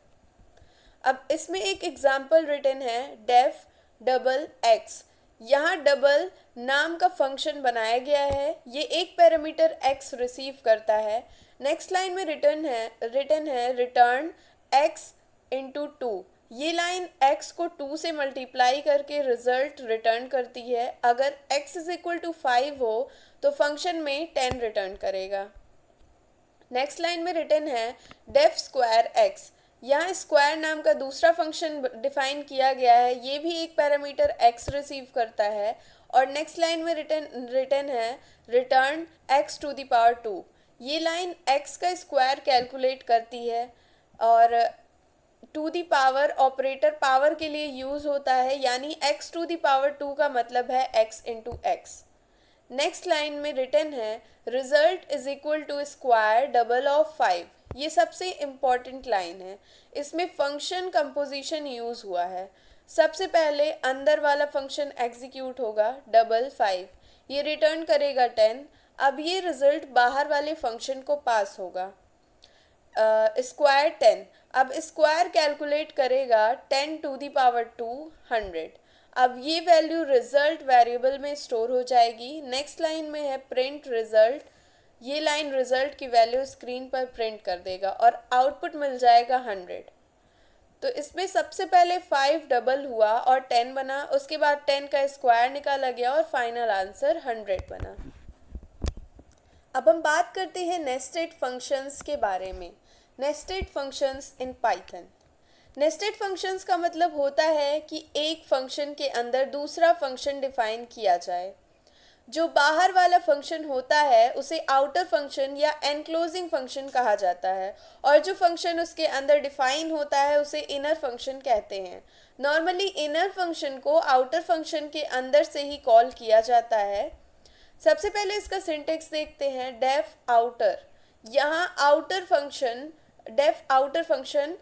अब इसमें एक एग्जाम्पल रिटन है डेफ डबल एक्स। यहाँ डबल नाम का फंक्शन बनाया गया है, ये एक पैरामीटर x रिसीव करता है। नेक्स्ट लाइन में रिटर्न है रिटर्न x इंटू टू। ये लाइन x को 2 से मल्टीप्लाई करके रिजल्ट रिटर्न करती है। अगर x इज इक्वल टू 5 हो तो फंक्शन में 10 रिटर्न करेगा। नेक्स्ट लाइन में रिटर्न है डेफ स्क्वायर x। यहाँ स्क्वायर नाम का दूसरा फंक्शन डिफाइन किया गया है, ये भी एक पैरामीटर x रिसीव करता है। और नेक्स्ट लाइन में रिटर्न है return x to the power 2। ये लाइन x का स्क्वायर कैलकुलेट करती है और to the power operator power के लिए यूज़ होता है, यानी x टू दी पावर 2 का मतलब है x into x. Next line में रिटर्न है result is equal to square double of 5। ये सबसे इम्पॉर्टेंट लाइन है, इसमें फंक्शन कंपोजिशन यूज़ हुआ है। सबसे पहले अंदर वाला फंक्शन एग्जीक्यूट होगा डबल 5, ये रिटर्न करेगा 10। अब ये रिजल्ट बाहर वाले फंक्शन को पास होगा स्क्वायर 10। अब स्क्वायर कैलकुलेट करेगा 10 टू दी पावर 2 100। अब ये वैल्यू रिजल्ट वेरिएबल में स्टोर हो जाएगी। नेक्स्ट लाइन में है प्रिंट रिजल्ट। ये लाइन रिजल्ट की वैल्यू स्क्रीन पर प्रिंट कर देगा और आउटपुट मिल जाएगा 100। तो इसमें सबसे पहले 5 डबल हुआ और 10 बना, उसके बाद 10 का स्क्वायर निकाला गया और फाइनल आंसर 100 बना। अब हम बात करते हैं नेस्टेड फंक्शंस के बारे में। Nested functions in Python. Nested functions का मतलब होता है कि एक फंक्शन के अंदर दूसरा फंक्शन डिफाइन किया जाए। जो बाहर वाला फंक्शन होता है उसे आउटर फंक्शन या एनक्लोजिंग फंक्शन कहा जाता है, और जो फंक्शन उसके अंदर डिफाइन होता है उसे इनर फंक्शन कहते हैं। नॉर्मली इनर फंक्शन को आउटर फंक्शन के अंदर से ही कॉल किया जाता है। सबसे पहले इसका सिंटेक्स देखते हैं, डेफ आउटर। यहाँ outer function, def outer function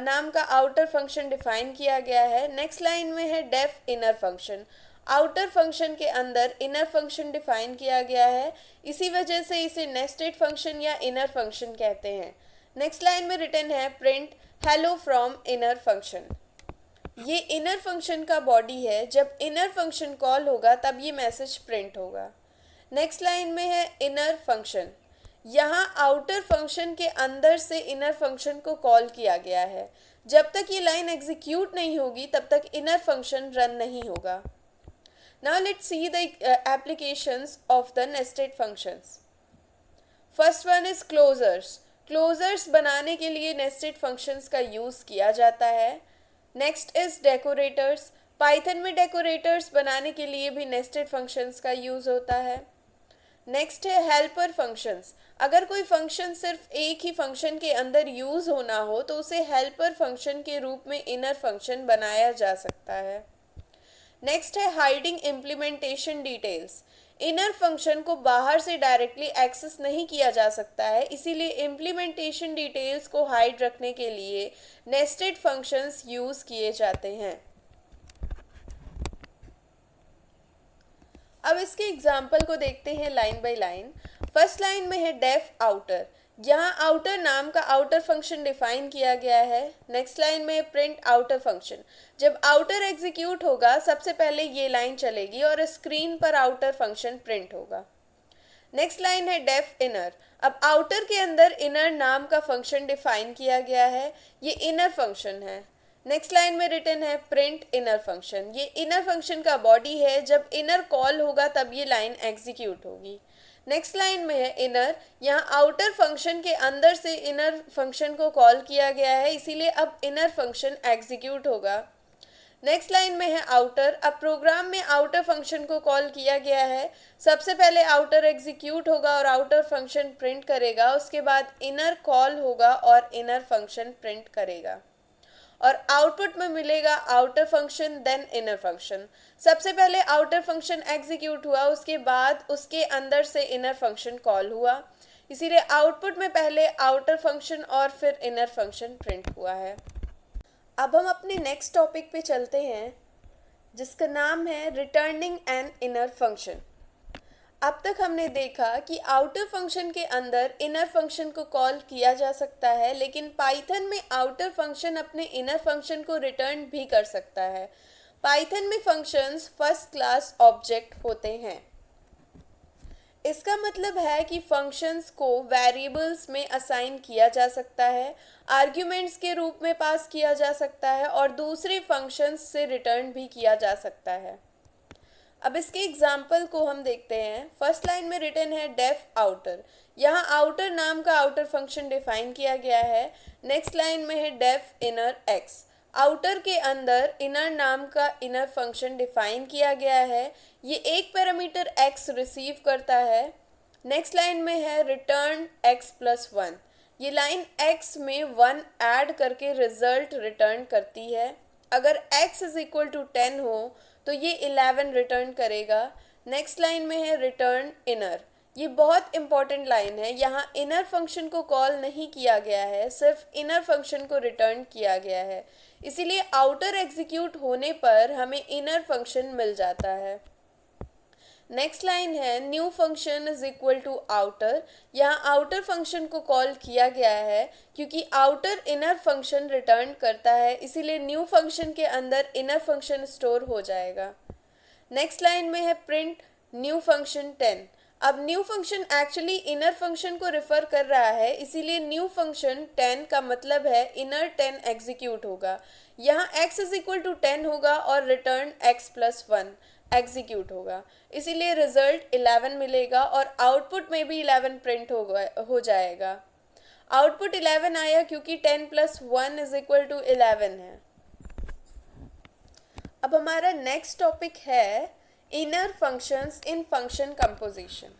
नाम का आउटर फंक्शन डिफाइन किया गया है। नेक्स्ट लाइन में है def inner function. Outer function के अंदर इनर फंक्शन डिफाइन किया गया है, इसी वजह से इसे नेस्टेड फंक्शन या इनर फंक्शन कहते हैं। नेक्स्ट लाइन में रिटन है print hello from inner function. ये इनर फंक्शन का बॉडी है, जब इनर फंक्शन कॉल होगा तब ये मैसेज प्रिंट होगा। नेक्स्ट लाइन में है इनर फंक्शन। यहाँ आउटर फंक्शन के अंदर से इनर फंक्शन को कॉल किया गया है। जब तक ये लाइन एग्जीक्यूट नहीं होगी तब तक इनर फंक्शन रन नहीं होगा। Now let's see the applications of the nested functions. First one is closures. Closures बनाने के लिए nested functions का use किया जाता है। Next is decorators. Python में decorators बनाने के लिए भी nested functions का use होता है। नेक्स्ट है हेल्पर फंक्शंस। अगर कोई फंक्शन सिर्फ एक ही फंक्शन के अंदर यूज़ होना हो तो उसे हेल्पर फंक्शन के रूप में इनर फंक्शन बनाया जा सकता है। नेक्स्ट है hiding implementation details. Inner function को बाहर से डायरेक्टली एक्सेस नहीं किया जा सकता है, इसीलिए इम्प्लीमेंटेशन डिटेल्स को हाइड रखने के लिए नेस्टेड फंक्शंस यूज़ किए जाते हैं। अब इसके एग्जाम्पल को देखते हैं line by line. First line में है डेफ आउटर। यहाँ आउटर नाम का आउटर फंक्शन डिफाइन किया गया है। नेक्स्ट लाइन में प्रिंट आउटर फंक्शन। जब आउटर एग्जीक्यूट होगा सबसे पहले ये लाइन चलेगी और स्क्रीन पर आउटर फंक्शन प्रिंट होगा। नेक्स्ट लाइन है डेफ इनर। अब आउटर के अंदर इनर नाम का फंक्शन डिफाइन किया गया है, ये इनर फंक्शन है। नेक्स्ट लाइन में रिटन है प्रिंट इनर फंक्शन। ये इनर फंक्शन का बॉडी है, जब इनर कॉल होगा तब ये लाइन एग्जीक्यूट होगी। नेक्स्ट लाइन में है इनर। यहाँ आउटर फंक्शन के अंदर से इनर फंक्शन को कॉल किया गया है, इसीलिए अब इनर फंक्शन एग्जीक्यूट होगा। नेक्स्ट लाइन में है आउटर। अब प्रोग्राम में आउटर फंक्शन को कॉल किया गया है, सबसे पहले आउटर एग्जीक्यूट होगा और आउटर फंक्शन प्रिंट करेगा, उसके बाद इनर कॉल होगा और इनर फंक्शन प्रिंट करेगा और आउटपुट में मिलेगा outer function then inner function. सबसे पहले आउटर फंक्शन एग्जीक्यूट हुआ, उसके बाद उसके अंदर से इनर फंक्शन कॉल हुआ, इसीलिए आउटपुट में पहले आउटर फंक्शन और फिर इनर फंक्शन प्रिंट हुआ है। अब हम अपने नेक्स्ट टॉपिक पे चलते हैं जिसका नाम है रिटर्निंग एन इनर फंक्शन। अब तक हमने देखा कि आउटर फंक्शन के अंदर इनर फंक्शन को कॉल किया जा सकता है, लेकिन पाइथन में आउटर फंक्शन अपने इनर फंक्शन को रिटर्न भी कर सकता है। पाइथन में फंक्शंस फर्स्ट क्लास ऑब्जेक्ट होते हैं। इसका मतलब है कि फंक्शंस को वेरिएबल्स में असाइन किया जा सकता है, आर्ग्यूमेंट्स के रूप में पास किया जा सकता है और दूसरे फंक्शंस से रिटर्न भी किया जा सकता है। अब इसके एग्जाम्पल को हम देखते हैं। फर्स्ट लाइन में रिटन है डेफ आउटर। यहाँ आउटर नाम का आउटर फंक्शन डिफाइन किया गया है। नेक्स्ट लाइन में है डेफ इनर एक्स। आउटर के अंदर इनर नाम का इनर फंक्शन डिफाइन किया गया है, ये एक पैरामीटर एक्स रिसीव करता है। नेक्स्ट लाइन में है रिटर्न एक्स प्लस वन। ये लाइन एक्स में वन ऐड करके रिजल्ट रिटर्न करती है। अगर x इज इक्वल टू 10 हो तो ये 11 रिटर्न करेगा। नेक्स्ट लाइन में है रिटर्न इनर। ये बहुत इंपॉर्टेंट लाइन है, यहाँ इनर फंक्शन को कॉल नहीं किया गया है, सिर्फ इनर फंक्शन को रिटर्न किया गया है, इसीलिए आउटर एग्जीक्यूट होने पर हमें इनर फंक्शन मिल जाता है। नेक्स्ट लाइन है new function is equal to outer. यहाँ आउटर फंक्शन को कॉल किया गया है क्योंकि आउटर इनर फंक्शन रिटर्न करता है, इसीलिए न्यू फंक्शन के अंदर इनर फंक्शन स्टोर हो जाएगा। नेक्स्ट लाइन में है प्रिंट न्यू फंक्शन 10। अब new function actually inner function को रेफर कर रहा है, इसीलिए न्यू फंक्शन 10 का मतलब है इनर 10 एग्जीक्यूट होगा। यहाँ x इज इक्वल टू 10 होगा और रिटर्न x प्लस 1 एग्जीक्यूट होगा, इसीलिए रिजल्ट 11 मिलेगा और आउटपुट में भी 11 प्रिंट हो जाएगा। आउटपुट 11 आया क्योंकि 10 प्लस 1 इज इक्वल टू 11 है। अब हमारा नेक्स्ट टॉपिक है inner functions in function composition.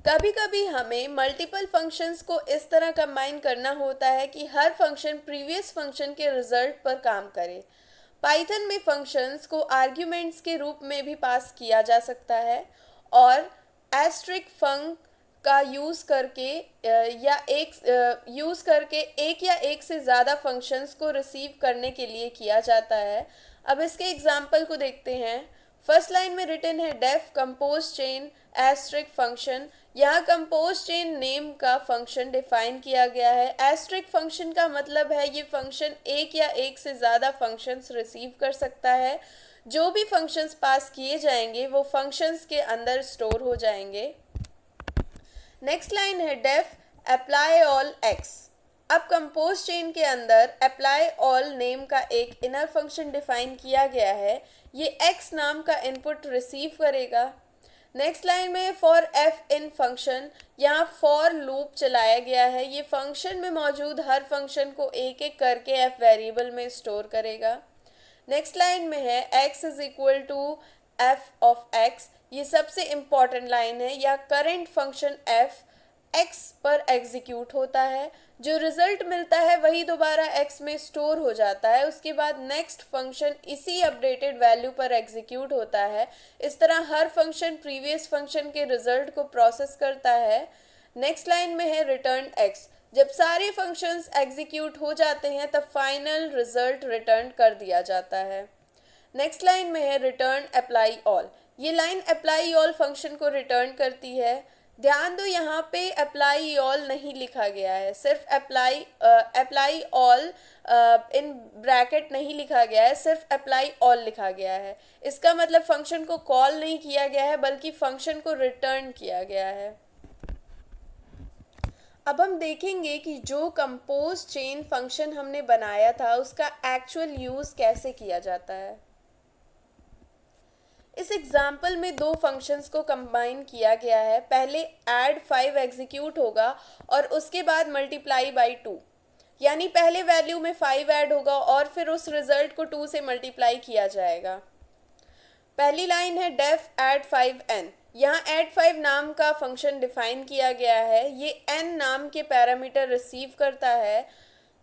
कभी कभी हमें मल्टीपल फंक्शंस को इस तरह कंबाइन करना होता है कि हर फंक्शन प्रीवियस फंक्शन के रिजल्ट पर काम करे। पाइथन में फंक्शंस को आर्ग्यूमेंट्स के रूप में भी पास किया जा सकता है और एस्ट्रिक फंक का यूज़ करके एक या एक से ज़्यादा फंक्शंस को रिसीव करने के लिए किया जाता है। अब इसके एग्जाम्पल को देखते हैं। फर्स्ट लाइन में रिटन है def compose chain asterisk function. यहाँ कंपोज चेन नेम का फंक्शन डिफाइन किया गया है। एस्ट्रिक फंक्शन का मतलब है ये फंक्शन एक या एक से ज़्यादा फंक्शंस रिसीव कर सकता है। जो भी फंक्शंस पास किए जाएंगे वो फंक्शंस के अंदर स्टोर हो जाएंगे। नेक्स्ट लाइन है डेफ अप्लाई ऑल एक्स। अब कंपोज चेन के अंदर अप्लाई ऑल नेम का एक इनर फंक्शन डिफाइन किया गया है। ये एक्स नाम का इनपुट रिसीव करेगा। नेक्स्ट लाइन में फॉर एफ इन फंक्शन, यहाँ फॉर लूप चलाया गया है। ये फंक्शन में मौजूद हर फंक्शन को एक एक करके एफ वेरिएबल में स्टोर करेगा। नेक्स्ट लाइन में है x is equal to f of x। ये सबसे इम्पॉर्टेंट लाइन है। या करेंट फंक्शन f x पर एग्जीक्यूट होता है। जो रिजल्ट मिलता है वही दोबारा x में स्टोर हो जाता है। उसके बाद नेक्स्ट फंक्शन इसी अपडेटेड वैल्यू पर एग्जीक्यूट होता है। इस तरह हर फंक्शन प्रीवियस फंक्शन के रिजल्ट को प्रोसेस करता है। नेक्स्ट लाइन में है रिटर्न x। जब सारे फंक्शंस एग्जीक्यूट हो जाते हैं तब फाइनल रिजल्ट रिटर्न कर दिया जाता है। नेक्स्ट लाइन में है रिटर्न अप्लाई ऑल। ये लाइन अप्लाई ऑल फंक्शन को रिटर्न करती है। ध्यान दो यहाँ पे अप्लाई ऑल नहीं लिखा गया है, सिर्फ अप्लाई ऑल इन ब्रैकेट नहीं लिखा गया है, सिर्फ अप्लाई ऑल लिखा गया है। इसका मतलब फंक्शन को कॉल नहीं किया गया है बल्कि फंक्शन को रिटर्न किया गया है। अब हम देखेंगे कि जो कंपोज चेन फंक्शन हमने बनाया था उसका एक्चुअल यूज़ कैसे किया जाता है। इस एग्जाम्पल में दो फंक्शंस को कंबाइन किया गया है। पहले ऐड 5 एग्जीक्यूट होगा और उसके बाद मल्टीप्लाई बाई 2, यानी पहले वैल्यू में 5 ऐड होगा और फिर उस रिजल्ट को 2 से मल्टीप्लाई किया जाएगा। पहली लाइन है डेफ ऐड 5n। यहाँ ऐड 5 नाम का फंक्शन डिफाइन किया गया है। ये n नाम के पैरामीटर रिसीव करता है।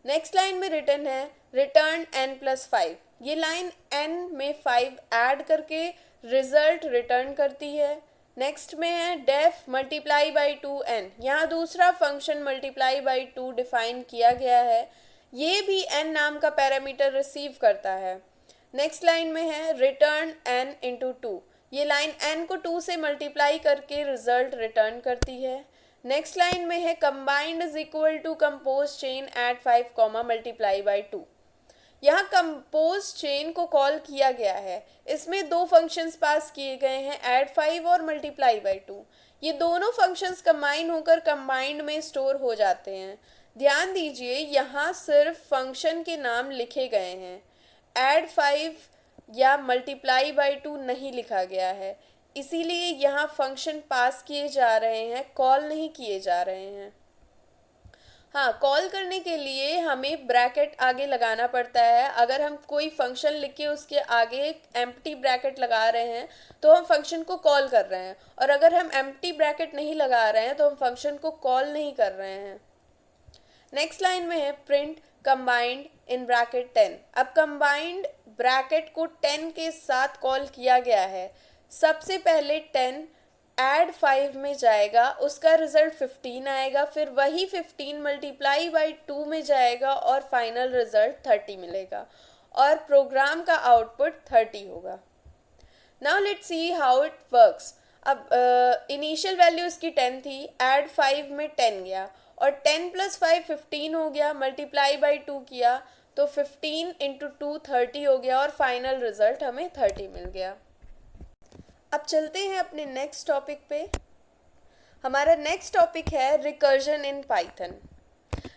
नेक्स्ट लाइन में रिटर्न है रिटर्न n प्लस 5। ये लाइन n में 5 ऐड करके रिजल्ट रिटर्न करती है। नेक्स्ट में है डेफ मल्टीप्लाई बाई 2n। यहाँ दूसरा फंक्शन मल्टीप्लाई बाई 2 डिफाइन किया गया है। ये भी n नाम का पैरामीटर रिसीव करता है। नेक्स्ट लाइन में है रिटर्न n इंटू 2। ये लाइन n को 2 से मल्टीप्लाई करके रिजल्ट रिटर्न करती है। नेक्स्ट लाइन में है combined is equal to compose chain at 5 comma multiply by 2। यहाँ कंपोज चेन को कॉल किया गया है। इसमें दो फंक्शंस पास किए गए हैं, ऐड 5 और मल्टीप्लाई बाई 2। ये दोनों फंक्शंस कंबाइन होकर कंबाइंड में स्टोर हो जाते हैं। ध्यान दीजिए यहाँ सिर्फ फंक्शन के नाम लिखे गए हैं, ऐड 5 या मल्टीप्लाई बाई 2 नहीं लिखा गया है। इसीलिए यहाँ फंक्शन पास किए जा रहे हैं, कॉल नहीं किए जा रहे हैं। हाँ, कॉल करने के लिए हमें ब्रैकेट आगे लगाना पड़ता है। अगर हम कोई फंक्शन लिख के उसके आगे एक एम्प्टी ब्रैकेट लगा रहे हैं तो हम फंक्शन को कॉल कर रहे हैं, और अगर हम एम्प्टी ब्रैकेट नहीं लगा रहे हैं तो हम फंक्शन को कॉल नहीं कर रहे हैं। नेक्स्ट लाइन में है प्रिंट कंबाइंड इन ब्रैकेट 10। अब कंबाइंड ब्रैकेट को 10 के साथ कॉल किया गया है। सबसे पहले 10 ऐड 5 में जाएगा, उसका रिजल्ट 15 आएगा, फिर वही 15 मल्टीप्लाई बाई 2 में जाएगा और फाइनल रिजल्ट 30 मिलेगा और प्रोग्राम का आउटपुट 30 होगा। Now let's see how it works. अब इनिशियल वैल्यू इसकी 10 थी, ऐड 5 में 10 गया और 10 प्लस 5 15 हो गया, मल्टीप्लाई बाई 2 किया तो 15 इंटू 2 30 हो गया और फाइनल रिजल्ट हमें 30 मिल गया। अब चलते हैं अपने नेक्स्ट टॉपिक पे। हमारा नेक्स्ट टॉपिक है रिकर्जन इन पाइथन।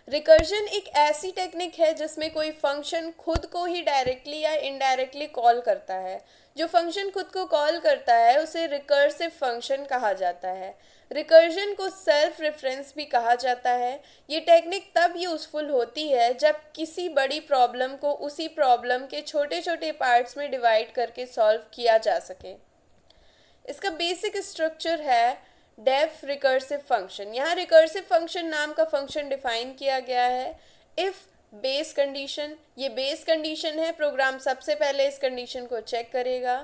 रिकर्जन एक ऐसी टेक्निक है जिसमें कोई फंक्शन खुद को ही डायरेक्टली या इनडायरेक्टली कॉल करता है। जो फंक्शन खुद को कॉल करता है उसे रिकर्सिव फंक्शन कहा जाता है। रिकर्जन को सेल्फ रेफरेंस भी कहा जाता है। ये टेक्निक तब यूज़फुल होती है जब किसी बड़ी प्रॉब्लम को उसी प्रॉब्लम के छोटे छोटे पार्ट्स में डिवाइड करके सॉल्व किया जा सके। इसका बेसिक स्ट्रक्चर है डेफ रिकर्सिव फंक्शन। यहाँ रिकर्सिव फंक्शन नाम का फंक्शन डिफाइन किया गया है। इफ़ बेस कंडीशन, ये बेस कंडीशन है, प्रोग्राम सबसे पहले इस कंडीशन को चेक करेगा।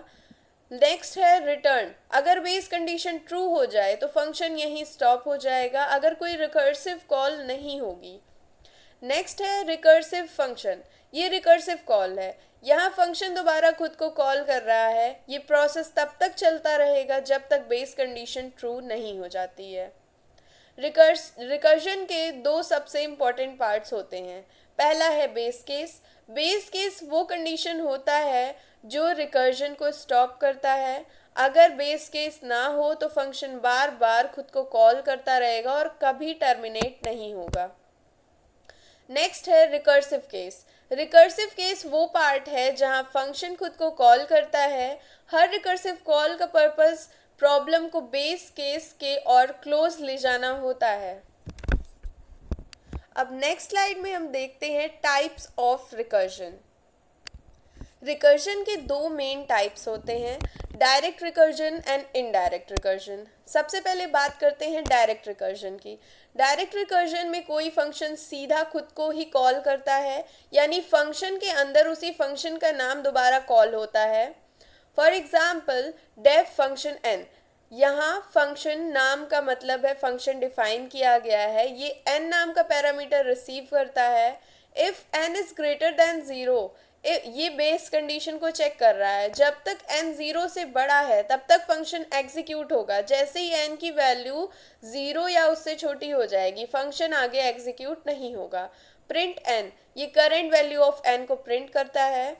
नेक्स्ट है रिटर्न, अगर बेस कंडीशन ट्रू हो जाए तो फंक्शन यहीं स्टॉप हो जाएगा, अगर कोई रिकर्सिव कॉल नहीं होगी। नेक्स्ट है रिकर्सिव फंक्शन, ये रिकर्सिव कॉल है, यहाँ फंक्शन दोबारा खुद को कॉल कर रहा है। ये प्रोसेस तब तक चलता रहेगा जब तक बेस कंडीशन ट्रू नहीं हो जाती है। रिकर्जन के दो सबसे इम्पॉर्टेंट पार्ट्स होते हैं। पहला है बेस केस। बेस केस वो कंडीशन होता है जो रिकर्जन को स्टॉप करता है। अगर बेस केस ना हो तो फंक्शन बार बार खुद को कॉल करता रहेगा और कभी टर्मिनेट नहीं होगा। नेक्स्ट है रिकर्सिव केस। रिकर्सिव केस वो पार्ट है जहां फंक्शन खुद को कॉल करता है। हर रिकर्सिव कॉल का पर्पस प्रॉब्लम को बेस केस के और क्लोज ले जाना होता है। अब नेक्स्ट स्लाइड में हम देखते हैं टाइप्स ऑफ रिकर्जन। रिकर्जन के दो मेन टाइप्स होते हैं, direct recursion and indirect recursion. सबसे पहले बात करते हैं डायरेक्ट रिकर्जन की। डायरेक्ट रिकर्जन में कोई फंक्शन सीधा खुद को ही कॉल करता है, यानी फंक्शन के अंदर उसी फंक्शन का नाम दोबारा कॉल होता है। For example def function n, यहाँ फंक्शन नाम का मतलब है फंक्शन डिफाइन किया गया है, ये एन नाम का पैरामीटर रिसीव करता है। If n is greater than zero, ये बेस कंडीशन को चेक कर रहा है। जब तक n 0 से बड़ा है तब तक फंक्शन एग्जीक्यूट होगा। जैसे ही n की वैल्यू 0 या उससे छोटी हो जाएगी फंक्शन आगे एग्जीक्यूट नहीं होगा। प्रिंट n, ये करेंट वैल्यू ऑफ n को प्रिंट करता है।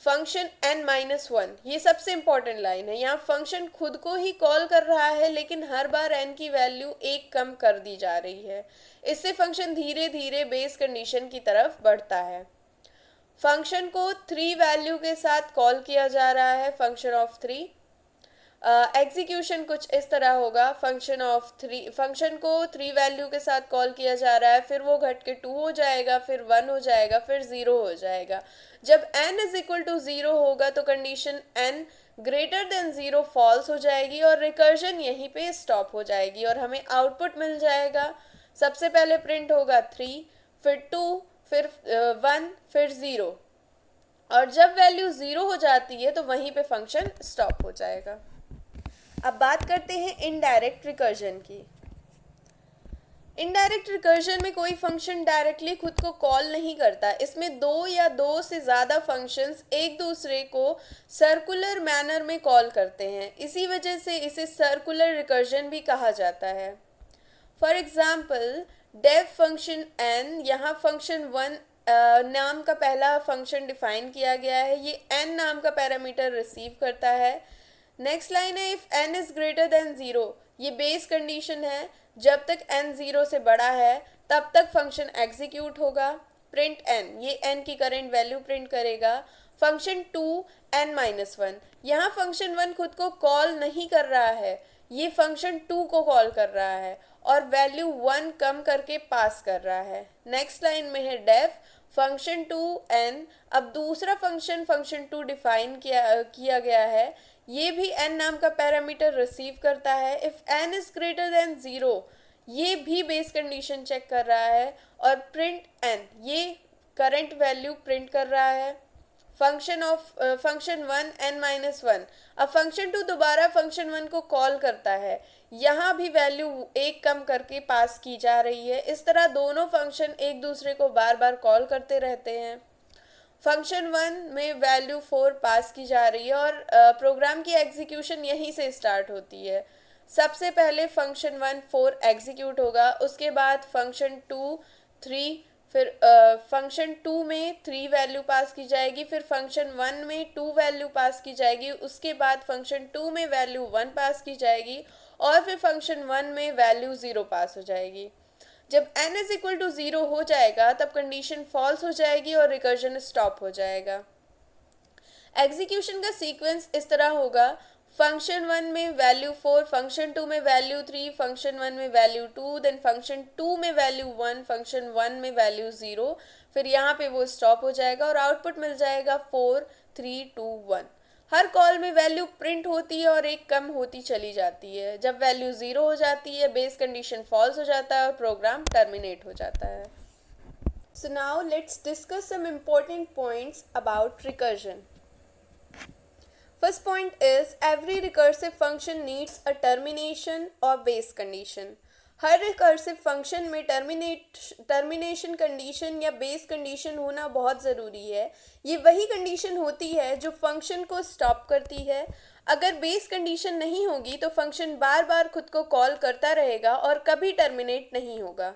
फंक्शन n-1, ये सबसे इंपॉर्टेंट लाइन है, यहाँ फंक्शन खुद को ही कॉल कर रहा है लेकिन हर बार n की वैल्यू एक कम कर दी जा रही है। इससे फंक्शन धीरे धीरे बेस कंडीशन की तरफ बढ़ता है। फंक्शन को 3 वैल्यू के साथ कॉल किया जा रहा है, फंक्शन ऑफ 3। एग्जीक्यूशन कुछ इस तरह होगा, फंक्शन को 3 वैल्यू के साथ कॉल किया जा रहा है, फिर वो घट के 2 हो जाएगा, फिर 1 हो जाएगा, फिर 0 हो जाएगा। जब n इज इक्वल टू 0 होगा तो condition n greater than 0 false हो जाएगी और रिकर्जन यहीं पे स्टॉप हो जाएगी और हमें आउटपुट मिल जाएगा। सबसे पहले प्रिंट होगा 3, फिर 2, फिर 1, फिर 0, और जब वैल्यू 0 हो जाती है तो वहीं पे फंक्शन स्टॉप हो जाएगा। अब बात करते हैं इनडायरेक्ट रिकर्जन की। इनडायरेक्ट रिकर्जन में कोई फंक्शन डायरेक्टली खुद को कॉल नहीं करता। इसमें दो या दो से ज़्यादा फंक्शंस एक दूसरे को सर्कुलर मैनर में कॉल करते हैं, इसी वजह से इसे सर्कुलर रिकर्जन भी कहा जाता है। For example def function n, यहाँ फंक्शन 1 नाम का पहला फंक्शन डिफाइन किया गया है, ये n नाम का पैरामीटर रिसीव करता है। नेक्स्ट लाइन है if n is greater than 0, ये बेस कंडीशन है, जब तक n 0 से बड़ा है तब तक फंक्शन एग्जीक्यूट होगा। प्रिंट n, ये n की करेंट वैल्यू प्रिंट करेगा। फंक्शन 2 n-1, यहाँ फंक्शन 1 खुद को कॉल नहीं कर रहा है, ये फंक्शन 2 को कॉल कर रहा है और वैल्यू 1 कम करके पास कर रहा है। नेक्स्ट लाइन में है डेफ फंक्शन 2n, अब दूसरा फंक्शन 2 डिफाइन किया गया है, ये भी n नाम का पैरामीटर रिसीव करता है। If n is greater than 0, ये भी बेस कंडीशन चेक कर रहा है और प्रिंट n, ये करंट वैल्यू प्रिंट कर रहा है। फंक्शन 1 n-1, अब फंक्शन 2 दोबारा फंक्शन 1 को कॉल करता है, यहाँ भी वैल्यू एक कम करके पास की जा रही है। इस तरह दोनों फंक्शन एक दूसरे को बार बार कॉल करते रहते हैं। फंक्शन 1 में वैल्यू 4 पास की जा रही है और प्रोग्राम की एग्जीक्यूशन यहीं से स्टार्ट होती है। सबसे पहले फंक्शन 1 4 एग्जीक्यूट होगा, उसके बाद फंक्शन 2 3, फिर फंक्शन 2 में 3 वैल्यू पास की जाएगी, फिर फंक्शन 1 में 2 वैल्यू पास की जाएगी, उसके बाद फंक्शन 2 में वैल्यू 1 पास की जाएगी और फिर फंक्शन 1 में वैल्यू 0 पास हो जाएगी। जब n इज इक्वल टू 0 हो जाएगा तब कंडीशन फॉल्स हो जाएगी और रिकर्जन स्टॉप हो जाएगा। एग्जीक्यूशन का सीक्वेंस इस तरह होगा, फंक्शन 1 में वैल्यू 4, फंक्शन 2 में वैल्यू 3, फंक्शन 1 में वैल्यू 2, देन फंक्शन 2 में वैल्यू 1, फंक्शन 1 में वैल्यू 0, फिर यहाँ पे वो स्टॉप हो जाएगा और आउटपुट मिल जाएगा 4 3 2 1। हर कॉल में वैल्यू प्रिंट होती है और एक कम होती चली जाती है। जब वैल्यू ज़ीरो हो जाती है, बेस कंडीशन फॉल्स हो जाता है और प्रोग्राम टर्मिनेट हो जाता है। So now let's discuss some important points about recursion. First point is every recursive function needs a termination or base condition. Her recursive function में टर्मिनेशन कंडीशन या base condition होना बहुत ज़रूरी है। ये वही कंडीशन होती है जो फंक्शन को स्टॉप करती है। अगर बेस कंडीशन नहीं होगी तो फंक्शन बार बार खुद को कॉल करता रहेगा और कभी टर्मिनेट नहीं होगा।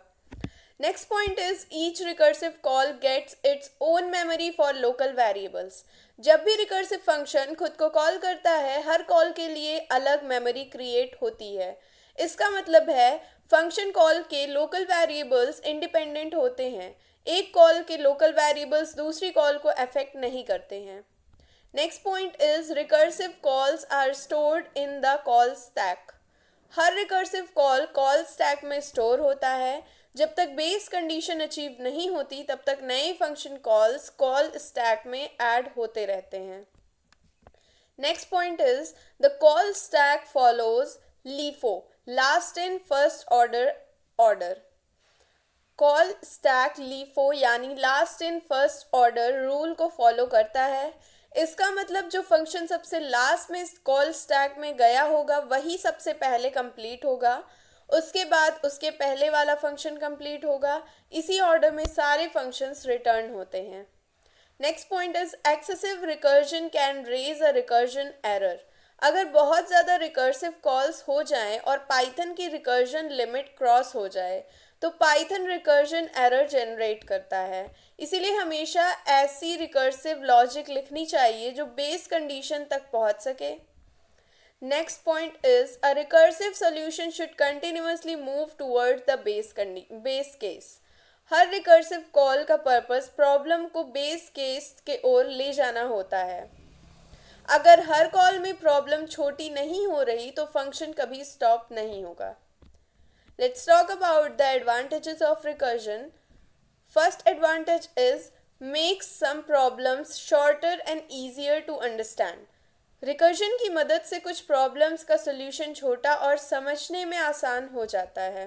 Next point is each recursive call gets its own memory for local variables. जब भी recursive function खुद को कॉल करता है, हर कॉल के लिए अलग मेमोरी क्रिएट होती है। इसका मतलब है फंक्शन कॉल के लोकल वेरिएबल्स इंडिपेंडेंट होते हैं। एक कॉल के लोकल वेरिएबल्स दूसरी कॉल को अफेक्ट नहीं करते हैं। Next point is recursive calls are stored in the call stack. हर रिकर्सिव कॉल स्टैक में स्टोर होता है। जब तक बेस कंडीशन अचीव नहीं होती तब तक नए फंक्शन कॉल्स कॉल स्टैक में ऐड होते रहते हैं। Next point is the call stack follows LIFO, last in first order. Call stack LIFO यानी last in first order rule को फॉलो करता है। इसका मतलब जो फंक्शन सबसे लास्ट में कॉल स्टैक में गया होगा वही सबसे पहले कंप्लीट होगा, उसके बाद उसके पहले वाला फंक्शन कंप्लीट होगा। इसी ऑर्डर में सारे फंक्शंस रिटर्न होते हैं। Next point is excessive recursion can raise a recursion error. अगर बहुत ज़्यादा रिकर्सिव कॉल्स हो जाएं और पाइथन की रिकर्जन लिमिट क्रॉस हो जाए तो पाइथन रिकर्जन एरर जनरेट करता है। इसीलिए हमेशा ऐसी रिकर्सिव लॉजिक लिखनी चाहिए जो बेस कंडीशन तक पहुंच सके। Next point is a recursive solution should continuously move toward the base case. Her recursive call का पर्पस प्रॉब्लम को बेस केस के ओर ले जाना होता है। अगर हर कॉल में प्रॉब्लम छोटी नहीं हो रही तो फंक्शन कभी स्टॉप नहीं होगा। Let's talk about the advantages of recursion. First advantage is makes some problems shorter and easier to understand. Recursion की मदद से कुछ प्रॉब्लम्स का सोल्यूशन छोटा और समझने में आसान हो जाता है।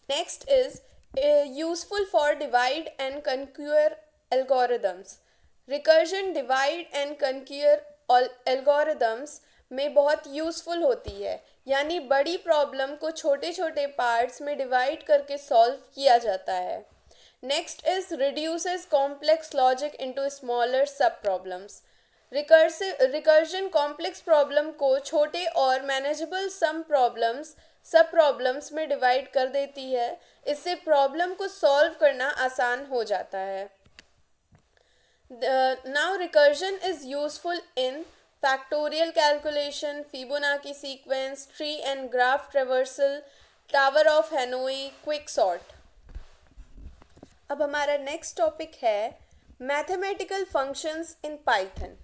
Next is useful for divide and conquer algorithms. Recursion divide and conquer algorithms में बहुत यूजफुल होती है, यानी बड़ी प्रॉब्लम को छोटे छोटे पार्ट्स में डिवाइड करके सॉल्व किया जाता है। Next is reduces complex logic into smaller सब प्रॉब्लम्स। रिकर्जन कॉम्प्लेक्स प्रॉब्लम को छोटे और मैनेजेबल सब प्रॉब्लम्स में डिवाइड कर देती है। इससे प्रॉब्लम को सॉल्व करना आसान हो जाता है। Now recursion is useful in factorial calculation, Fibonacci sequence, tree and graph traversal, tower of Hanoi, quick sort. अब हमारा नेक्स्ट टॉपिक है mathematical functions in Python.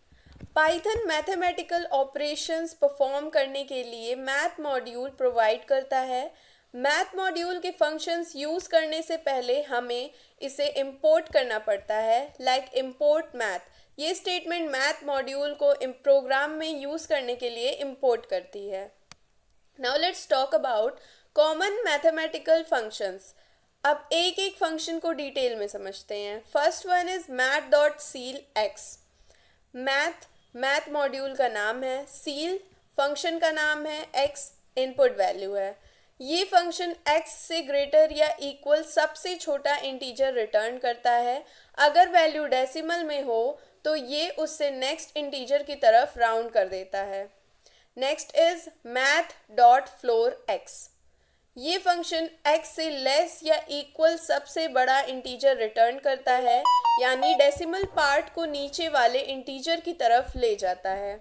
Python mathematical operations perform करने के लिए मैथ मॉड्यूल प्रोवाइड करता है। Math module के functions use करने से पहले हमें इसे इंपोर्ट करना पड़ता है, लाइक इंपोर्ट मैथ। ये स्टेटमेंट मैथ मॉड्यूल को प्रोग्राम में यूज़ करने के लिए इंपोर्ट करती है। Now let's talk about common mathematical functions. अब एक एक फंक्शन को डिटेल में समझते हैं। First one is math dot seal x. Math module का नाम है, सील फंक्शन का नाम है, एक्स इनपुट वैल्यू है। ये फंक्शन एक्स से ग्रेटर या इक्वल सबसे छोटा इंटीजर रिटर्न करता है। अगर वैल्यू डेसिमल में हो तो ये उससे नेक्स्ट इंटीजर की तरफ राउंड कर देता है। Next is math dot floor x. ये फंक्शन x से लेस या इक्वल सबसे बड़ा इंटीजर रिटर्न करता है, यानी डेसिमल पार्ट को नीचे वाले इंटीजर की तरफ ले जाता है।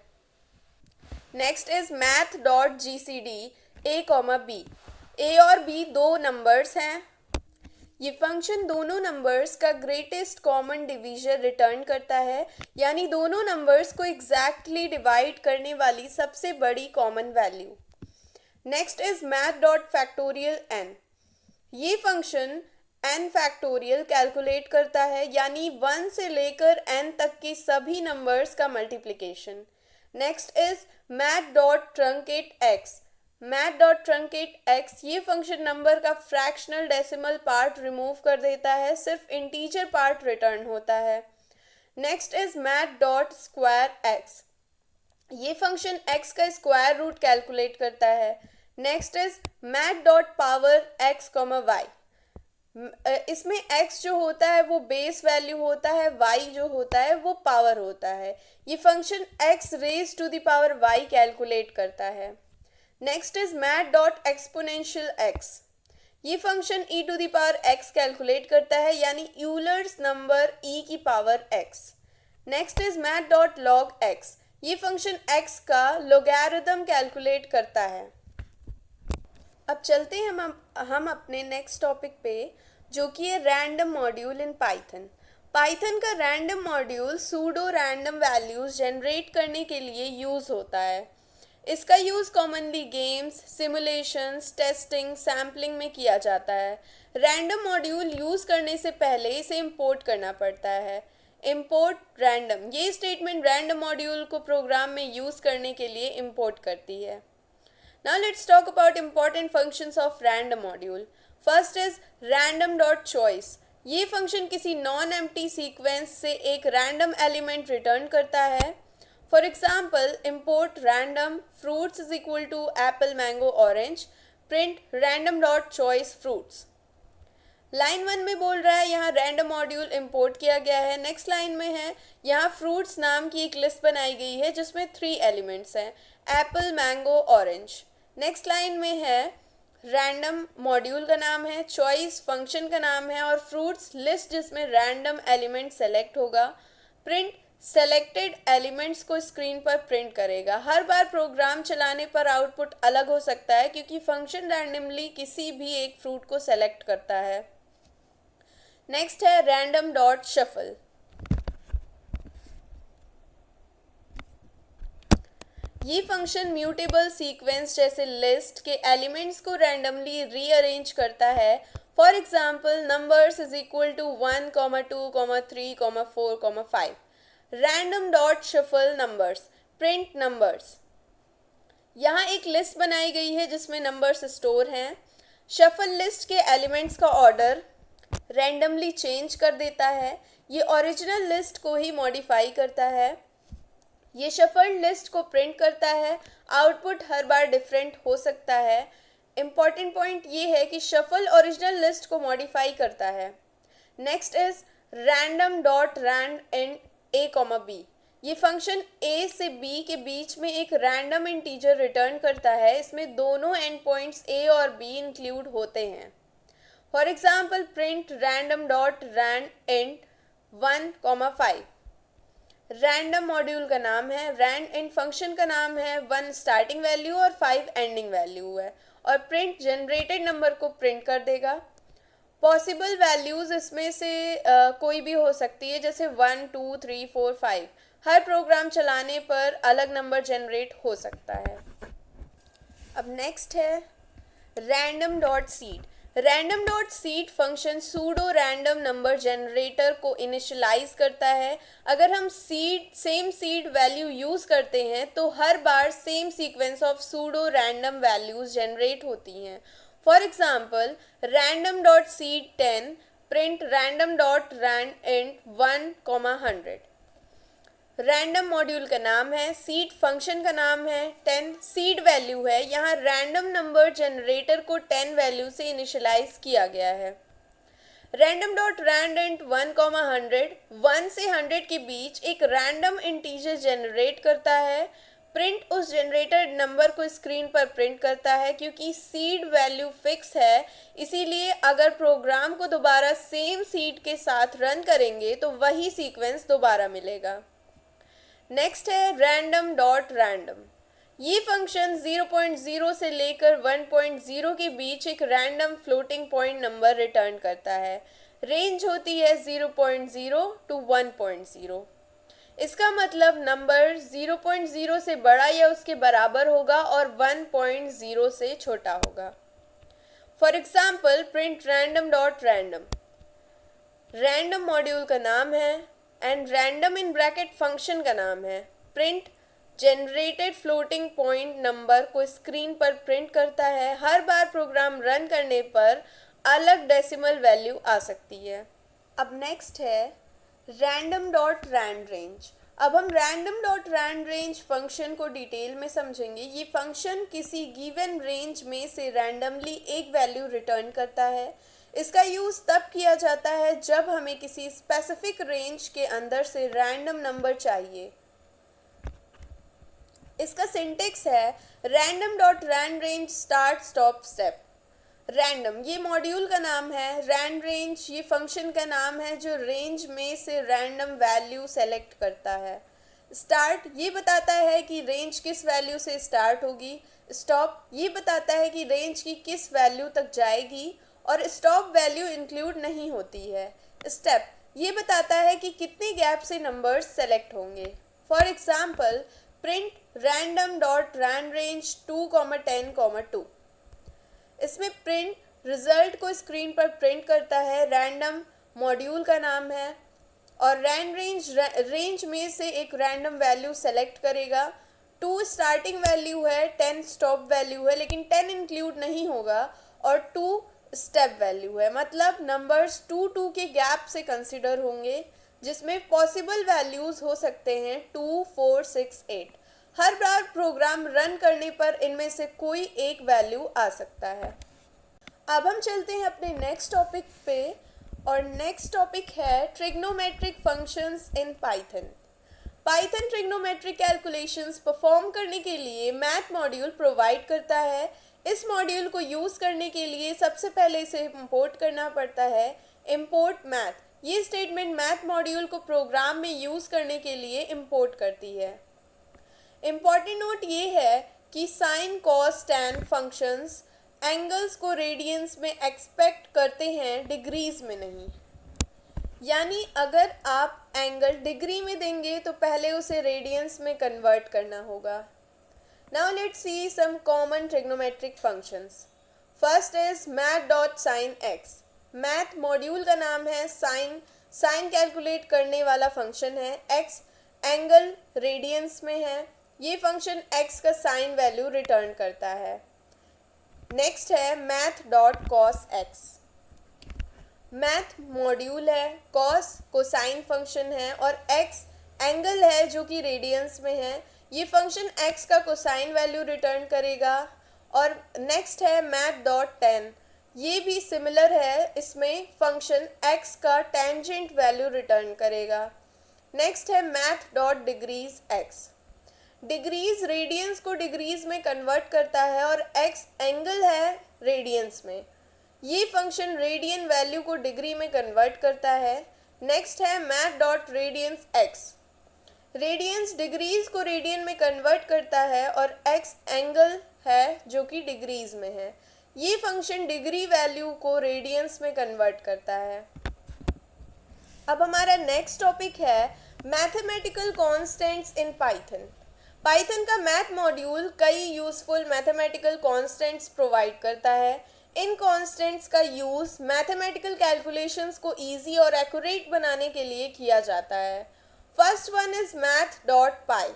Next is math dot GCD a, b। a और b दो नंबर्स हैं। ये फंक्शन दोनों नंबर्स का ग्रेटेस्ट कॉमन डिवीजर रिटर्न करता है, यानी दोनों नंबर्स को एग्जैक्टली डिवाइड करने वाली सबसे बड़ी common value. Next is math dot factorial n। ये फंक्शन n फैक्टोरियल कैलकुलेट करता है, यानी 1 से लेकर n तक के सभी नंबर्स का multiplication. Next is math dot truncate x. Math dot truncate x ये फंक्शन नंबर का फ्रैक्शनल डेसिमल पार्ट रिमूव कर देता है, सिर्फ इंटीजर पार्ट रिटर्न होता है। Next is math dot square x. ये फंक्शन x का स्क्वायर रूट कैलकुलेट करता है। Next is math dot power x comma y. इसमें x जो होता है वो बेस वैल्यू होता है, y जो होता है वो पावर होता है। ये function x raise to the power y calculate करता है। Next is math dot exponential x। ये function e to the power x calculate करता है, यानी यूलर्स नंबर e की power x। Next is math dot log x। ये function x का logarithm calculate करता है। अब चलते हैं हम अपने नेक्स्ट टॉपिक पे, जो कि है random module in Python. Python का random module pseudo random values generate करने के लिए यूज़ होता है। इसका use commonly games, simulations, testing, sampling में किया जाता है। रैंडम मॉड्यूल यूज़ करने से पहले इसे इंपोर्ट करना पड़ता है। इम्पोर्ट रैंडम, ये स्टेटमेंट रैंडम मॉड्यूल को प्रोग्राम में यूज़ करने के लिए इम्पोर्ट करती है। Now let's talk about important functions of random module. First is random dot choice. ये फंक्शन किसी नॉन एम्प्टी सीक्वेंस से एक रैंडम एलिमेंट रिटर्न करता है। For example, import random fruits is equal to apple, mango, orange, print random dot choice fruits. Line 1 में बोल रहा है यहाँ रैंडम मॉड्यूल इंपोर्ट किया गया है। नेक्स्ट लाइन में है यहाँ फ्रूट्स नाम की एक लिस्ट बनाई गई है जिसमें 3 एलिमेंट्स हैं, Apple, mango, orange. Next line में है रैंडम मॉड्यूल का नाम है, चॉइस फंक्शन का नाम है और फ्रूट्स लिस्ट जिसमें रैंडम एलिमेंट सेलेक्ट होगा। प्रिंट सेलेक्टेड एलिमेंट्स को स्क्रीन पर प्रिंट करेगा। हर बार प्रोग्राम चलाने पर आउटपुट अलग हो सकता है क्योंकि फंक्शन रैंडमली किसी भी एक फ्रूट को सेलेक्ट करता है। नेक्स्ट है रैंडम डॉट शफल। ये फंक्शन म्यूटेबल सीक्वेंस जैसे लिस्ट के एलिमेंट्स को रैंडमली रीअरेंज करता है। For example, numbers is equal to 1, 2, 3, 4, 5। Random dot shuffle numbers, print numbers. यहाँ एक लिस्ट बनाई गई है जिसमें नंबर्स स्टोर हैं। शफल लिस्ट के एलिमेंट्स का ऑर्डर रैंडमली चेंज कर देता है। ये ओरिजिनल लिस्ट को ही मॉडिफाई करता है। ये शफल्ड लिस्ट को प्रिंट करता है। आउटपुट हर बार डिफरेंट हो सकता है। इम्पॉर्टेंट पॉइंट ये है कि शफल ओरिजिनल लिस्ट को मॉडिफाई करता है। Next is random dot rand in a comma b. ये फंक्शन ए से बी के बीच में एक रैंडम इंटीजर रिटर्न करता है। इसमें दोनों एंड पॉइंट्स ए और बी इंक्लूड होते हैं। For example, print random dot Rand int 1, 5। Random module का नाम है, रैंड इंट फंक्शन का नाम है, 1 स्टार्टिंग वैल्यू और 5 एंडिंग वैल्यू है और प्रिंट जनरेटेड नंबर को प्रिंट कर देगा। पॉसिबल वैल्यूज़ इसमें से कोई भी हो सकती है, जैसे 1, 2, 3, 4, 5। हर प्रोग्राम चलाने पर अलग नंबर जनरेट हो सकता है। अब नेक्स्ट है random dot seed. Random dot seed function pseudo random number generator को इनिशियलाइज करता है। अगर हम सेम सीड वैल्यू यूज़ करते हैं तो हर बार same sequence of pseudo random values generate होती हैं। For example, random dot seed 10, print random dot Rand int 1, 100। Random module का नाम है, सीड फंक्शन का नाम है, 10 सीड वैल्यू है। यहाँ रैंडम नंबर जनरेटर को 10 वैल्यू से इनिशियलाइज किया गया है। रैंडम डॉट रैंड इंट 1, 100 1 से 100 के बीच एक रैंडम इंटीजर जनरेट करता है। प्रिंट उस जनरेटेड नंबर को स्क्रीन पर प्रिंट करता है। क्योंकि सीड वैल्यू फिक्स है, इसीलिए अगर प्रोग्राम को दोबारा सेम सीड के साथ रन करेंगे तो वही सीक्वेंस दोबारा मिलेगा। नेक्स्ट है रैंडम डॉट रैंडम। ये फंक्शन 0.0 से लेकर 1.0 के बीच एक random floating point number return करता है। रेंज होती है 0.0 to 1.0। इसका मतलब नंबर 0.0 से बड़ा या उसके बराबर होगा और 1.0 से छोटा होगा। For example, print random dot random. Random module का नाम है and random in bracket function का नाम है। Print generated floating point number को स्क्रीन पर प्रिंट करता है। हर बार प्रोग्राम रन करने पर अलग डेसिमल वैल्यू आ सकती है। अब नेक्स्ट है रैंडम डॉट रैंड रेंज। अब हम random dot rand range function को डिटेल में समझेंगे। ये फंक्शन किसी गिवन रेंज में से रैंडमली एक वैल्यू रिटर्न करता है। इसका यूज़ तब किया जाता है जब हमें किसी स्पेसिफिक रेंज के अंदर से रैंडम नंबर चाहिए। इसका सिंटेक्स है random dot rand range start stop step. Random ये मॉड्यूल का नाम है, रैंड रेंज ये फंक्शन का नाम है जो रेंज में से रैंडम वैल्यू सेलेक्ट करता है। स्टार्ट ये बताता है कि रेंज किस वैल्यू से स्टार्ट होगी। स्टॉप ये बताता है कि रेंज की किस वैल्यू तक जाएगी और स्टॉप वैल्यू इंक्लूड नहीं होती है। स्टेप ये बताता है कि कितने गैप से नंबर्स सेलेक्ट होंगे। For example print random dot rand range 2,10,2। इसमें प्रिंट रिजल्ट को स्क्रीन पर प्रिंट करता है। रैंडम मॉड्यूल का नाम है और रैंड रेंज में से एक रैंडम वैल्यू सेलेक्ट करेगा। 2 स्टार्टिंग वैल्यू है, 10 स्टॉप वैल्यू है, लेकिन 10 इंक्लूड नहीं होगा और 2 स्टेप वैल्यू है। मतलब नंबर्स 2 के गैप से कंसिडर होंगे जिसमें पॉसिबल वैल्यूज़ हो सकते हैं 2, 4, 6, 8। हर बार प्रोग्राम रन करने पर इनमें से कोई एक वैल्यू आ सकता है। अब हम चलते हैं अपने नेक्स्ट टॉपिक पे और नेक्स्ट टॉपिक है trigonometric functions in Python. Python trigonometric calculations perform करने के लिए मैथ मॉड्यूल प्रोवाइड करता है। इस मॉड्यूल को यूज़ करने के लिए सबसे पहले इसे इंपोर्ट करना पड़ता है। इंपोर्ट मैथ ये स्टेटमेंट मैथ मॉड्यूल को प्रोग्राम में यूज़ करने के लिए इंपोर्ट करती है। इम्पॉर्टेंट नोट ये है कि sine cos tan functions angles को रेडियंस में एक्सपेक्ट करते हैं, डिग्रीज में नहीं। यानी अगर आप एंगल डिग्री में देंगे तो पहले उसे रेडियंस में कन्वर्ट करना होगा। Now let's see some common trigonometric functions. First is math dot sine x. Math module का नाम है। साइन कैलकुलेट करने वाला फंक्शन है। एक्स एंगल रेडियंस में है। ये फंक्शन x का साइन वैल्यू रिटर्न करता है। नेक्स्ट है math dot cos x. Math module है, कॉस कोसाइन फंक्शन है और x एंगल है जो कि रेडियंस में है। ये फंक्शन x का कोसाइन वैल्यू रिटर्न करेगा। और नेक्स्ट है मैथ डॉट टेन। ये भी सिमिलर है, इसमें फंक्शन x का टेंजेंट वैल्यू रिटर्न करेगा। नेक्स्ट है math dot degrees x। Degrees radians को डिग्रीज में कन्वर्ट करता है और x एंगल है रेडियंस में। ये फंक्शन रेडियन वैल्यू को डिग्री में कन्वर्ट करता है। नेक्स्ट है math dot radians x। Radians degrees को रेडियन में कन्वर्ट करता है और x एंगल है जो कि डिग्रीज में है। ये फंक्शन डिग्री वैल्यू को रेडियंस में कन्वर्ट करता है। अब हमारा नेक्स्ट टॉपिक है mathematical constants in Python. Python का मैथ मॉड्यूल कई यूज़फुल मैथमेटिकल कॉन्स्टेंट्स प्रोवाइड करता है। इन कॉन्स्टेंट्स का यूज़ मैथमेटिकल कैलकुलेशंस को इजी और एक्यूरेट बनाने के लिए किया जाता है। First one is math dot pi.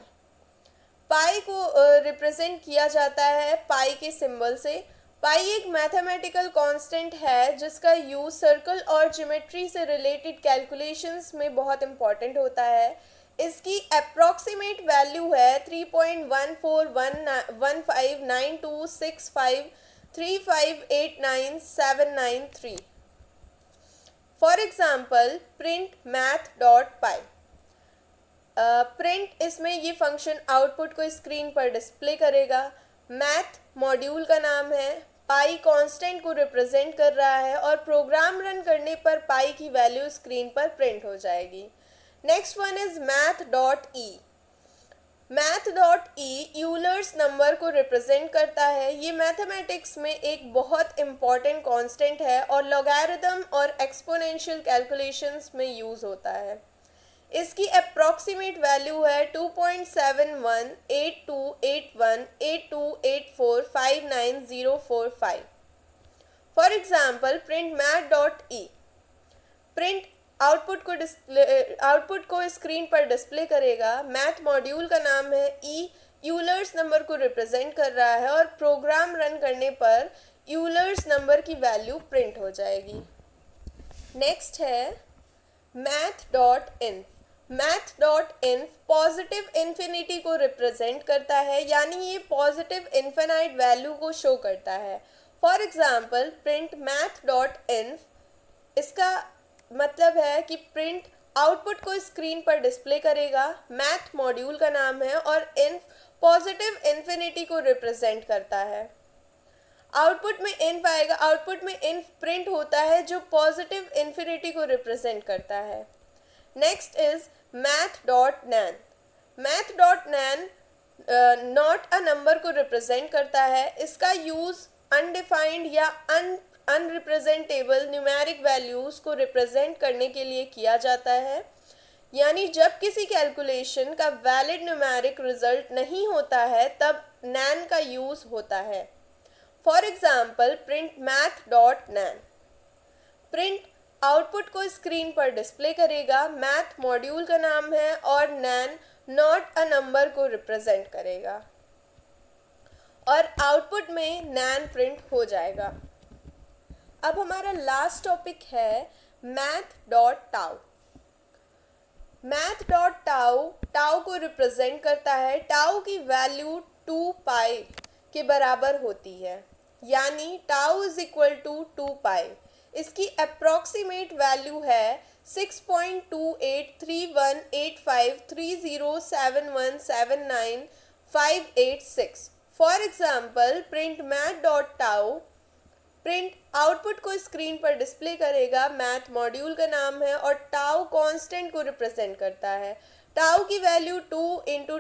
Pi को रिप्रेजेंट किया जाता है पाई के सिंबल से। पाई एक मैथमेटिकल कांस्टेंट है जिसका यूज सर्कल और ज्योमेट्री से रिलेटेड कैलकुलेशंस में बहुत इंपॉर्टेंट होता है। इसकी अप्रॉक्सीमेट वैल्यू है 3.1415926535897993। For example print math dot pi. Print इसमें ये फंक्शन आउटपुट को स्क्रीन पर डिस्प्ले करेगा। मैथ मॉड्यूल का नाम है। पाई कांस्टेंट को रिप्रेजेंट कर रहा है और प्रोग्राम रन करने पर पाई की वैल्यू स्क्रीन पर प्रिंट हो जाएगी। Next one is math dot E. Math dot E Euler's number को रिप्रेजेंट करता है। ये मैथमेटिक्स में एक बहुत इंपॉर्टेंट कांस्टेंट है और लॉगरिथम और एक्सपोनेंशियल कैलकुलेशंस में यूज़ होता है। इसकी अप्रॉक्सीमेट वैल्यू है 2.7182818284599045। For example print math dot E. Print output को स्क्रीन पर डिस्प्ले करेगा। मैथ मॉड्यूल का नाम है ई, यूलर्स नंबर को रिप्रेजेंट कर रहा है और प्रोग्राम रन करने पर यूलर्स नंबर की वैल्यू प्रिंट हो जाएगी। नेक्स्ट है math.inf। math.inf पॉजिटिव इन्फिनिटी को रिप्रेजेंट करता है, यानी ये पॉजिटिव इन्फिनाइट वैल्यू को शो करता है। फॉर एग्जाम्पल प्रिंट math.inf, इसका मतलब है कि प्रिंट आउटपुट को स्क्रीन पर डिस्प्ले करेगा। मैथ मॉड्यूल का नाम है और इन्फ पॉजिटिव इन्फिनिटी को रिप्रेजेंट करता है। आउटपुट में इन्फ आएगा, आउटपुट में इन्फ प्रिंट होता है जो पॉजिटिव इन्फिनिटी को रिप्रेजेंट करता है। Next is math.nan। math.nan not a number को रिप्रेजेंट करता है। इसका यूज अनडिफाइंड या अनरिप्रेजेंटेबल न्यूमेरिक वैल्यूज को रिप्रेजेंट करने के लिए किया जाता है, यानी जब किसी कैलकुलेशन का वैलिड न्यूमेरिक रिजल्ट नहीं होता है तब nan का यूज होता है। For example print math.nan, print output को स्क्रीन पर डिस्प्ले करेगा। मैथ मॉड्यूल का नाम है और nan नॉट अ नंबर को रिप्रेजेंट करेगा और आउटपुट में nan प्रिंट हो जाएगा। अब हमारा लास्ट टॉपिक है math.tau। math.tau टाउ को रिप्रेजेंट करता है। टाउ की वैल्यू 2 पाई के बराबर होती है, यानी टाउ इज इक्वल टू 2 पाई। इसकी अप्रॉक्सीमेट वैल्यू है 6.28318530717958 for example print math.tau, print output को स्क्रीन पर डिस्प्ले करेगा। मैथ मॉड्यूल का नाम है और टाउ कांस्टेंट को रिप्रेजेंट करता है। टाउ की वैल्यू 2 इंटू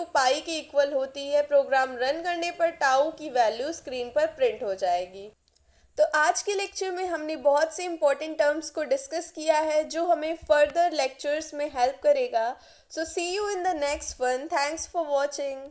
पाई के इक्वल होती है। प्रोग्राम रन करने पर टाउ की वैल्यू स्क्रीन पर प्रिंट हो जाएगी। तो आज के लेक्चर में हमने बहुत से इंपॉर्टेंट टर्म्स को डिस्कस किया है जो हमें फर्दर लेक्चर्स में हेल्प करेगा। So see you in the next one. Thanks for watching.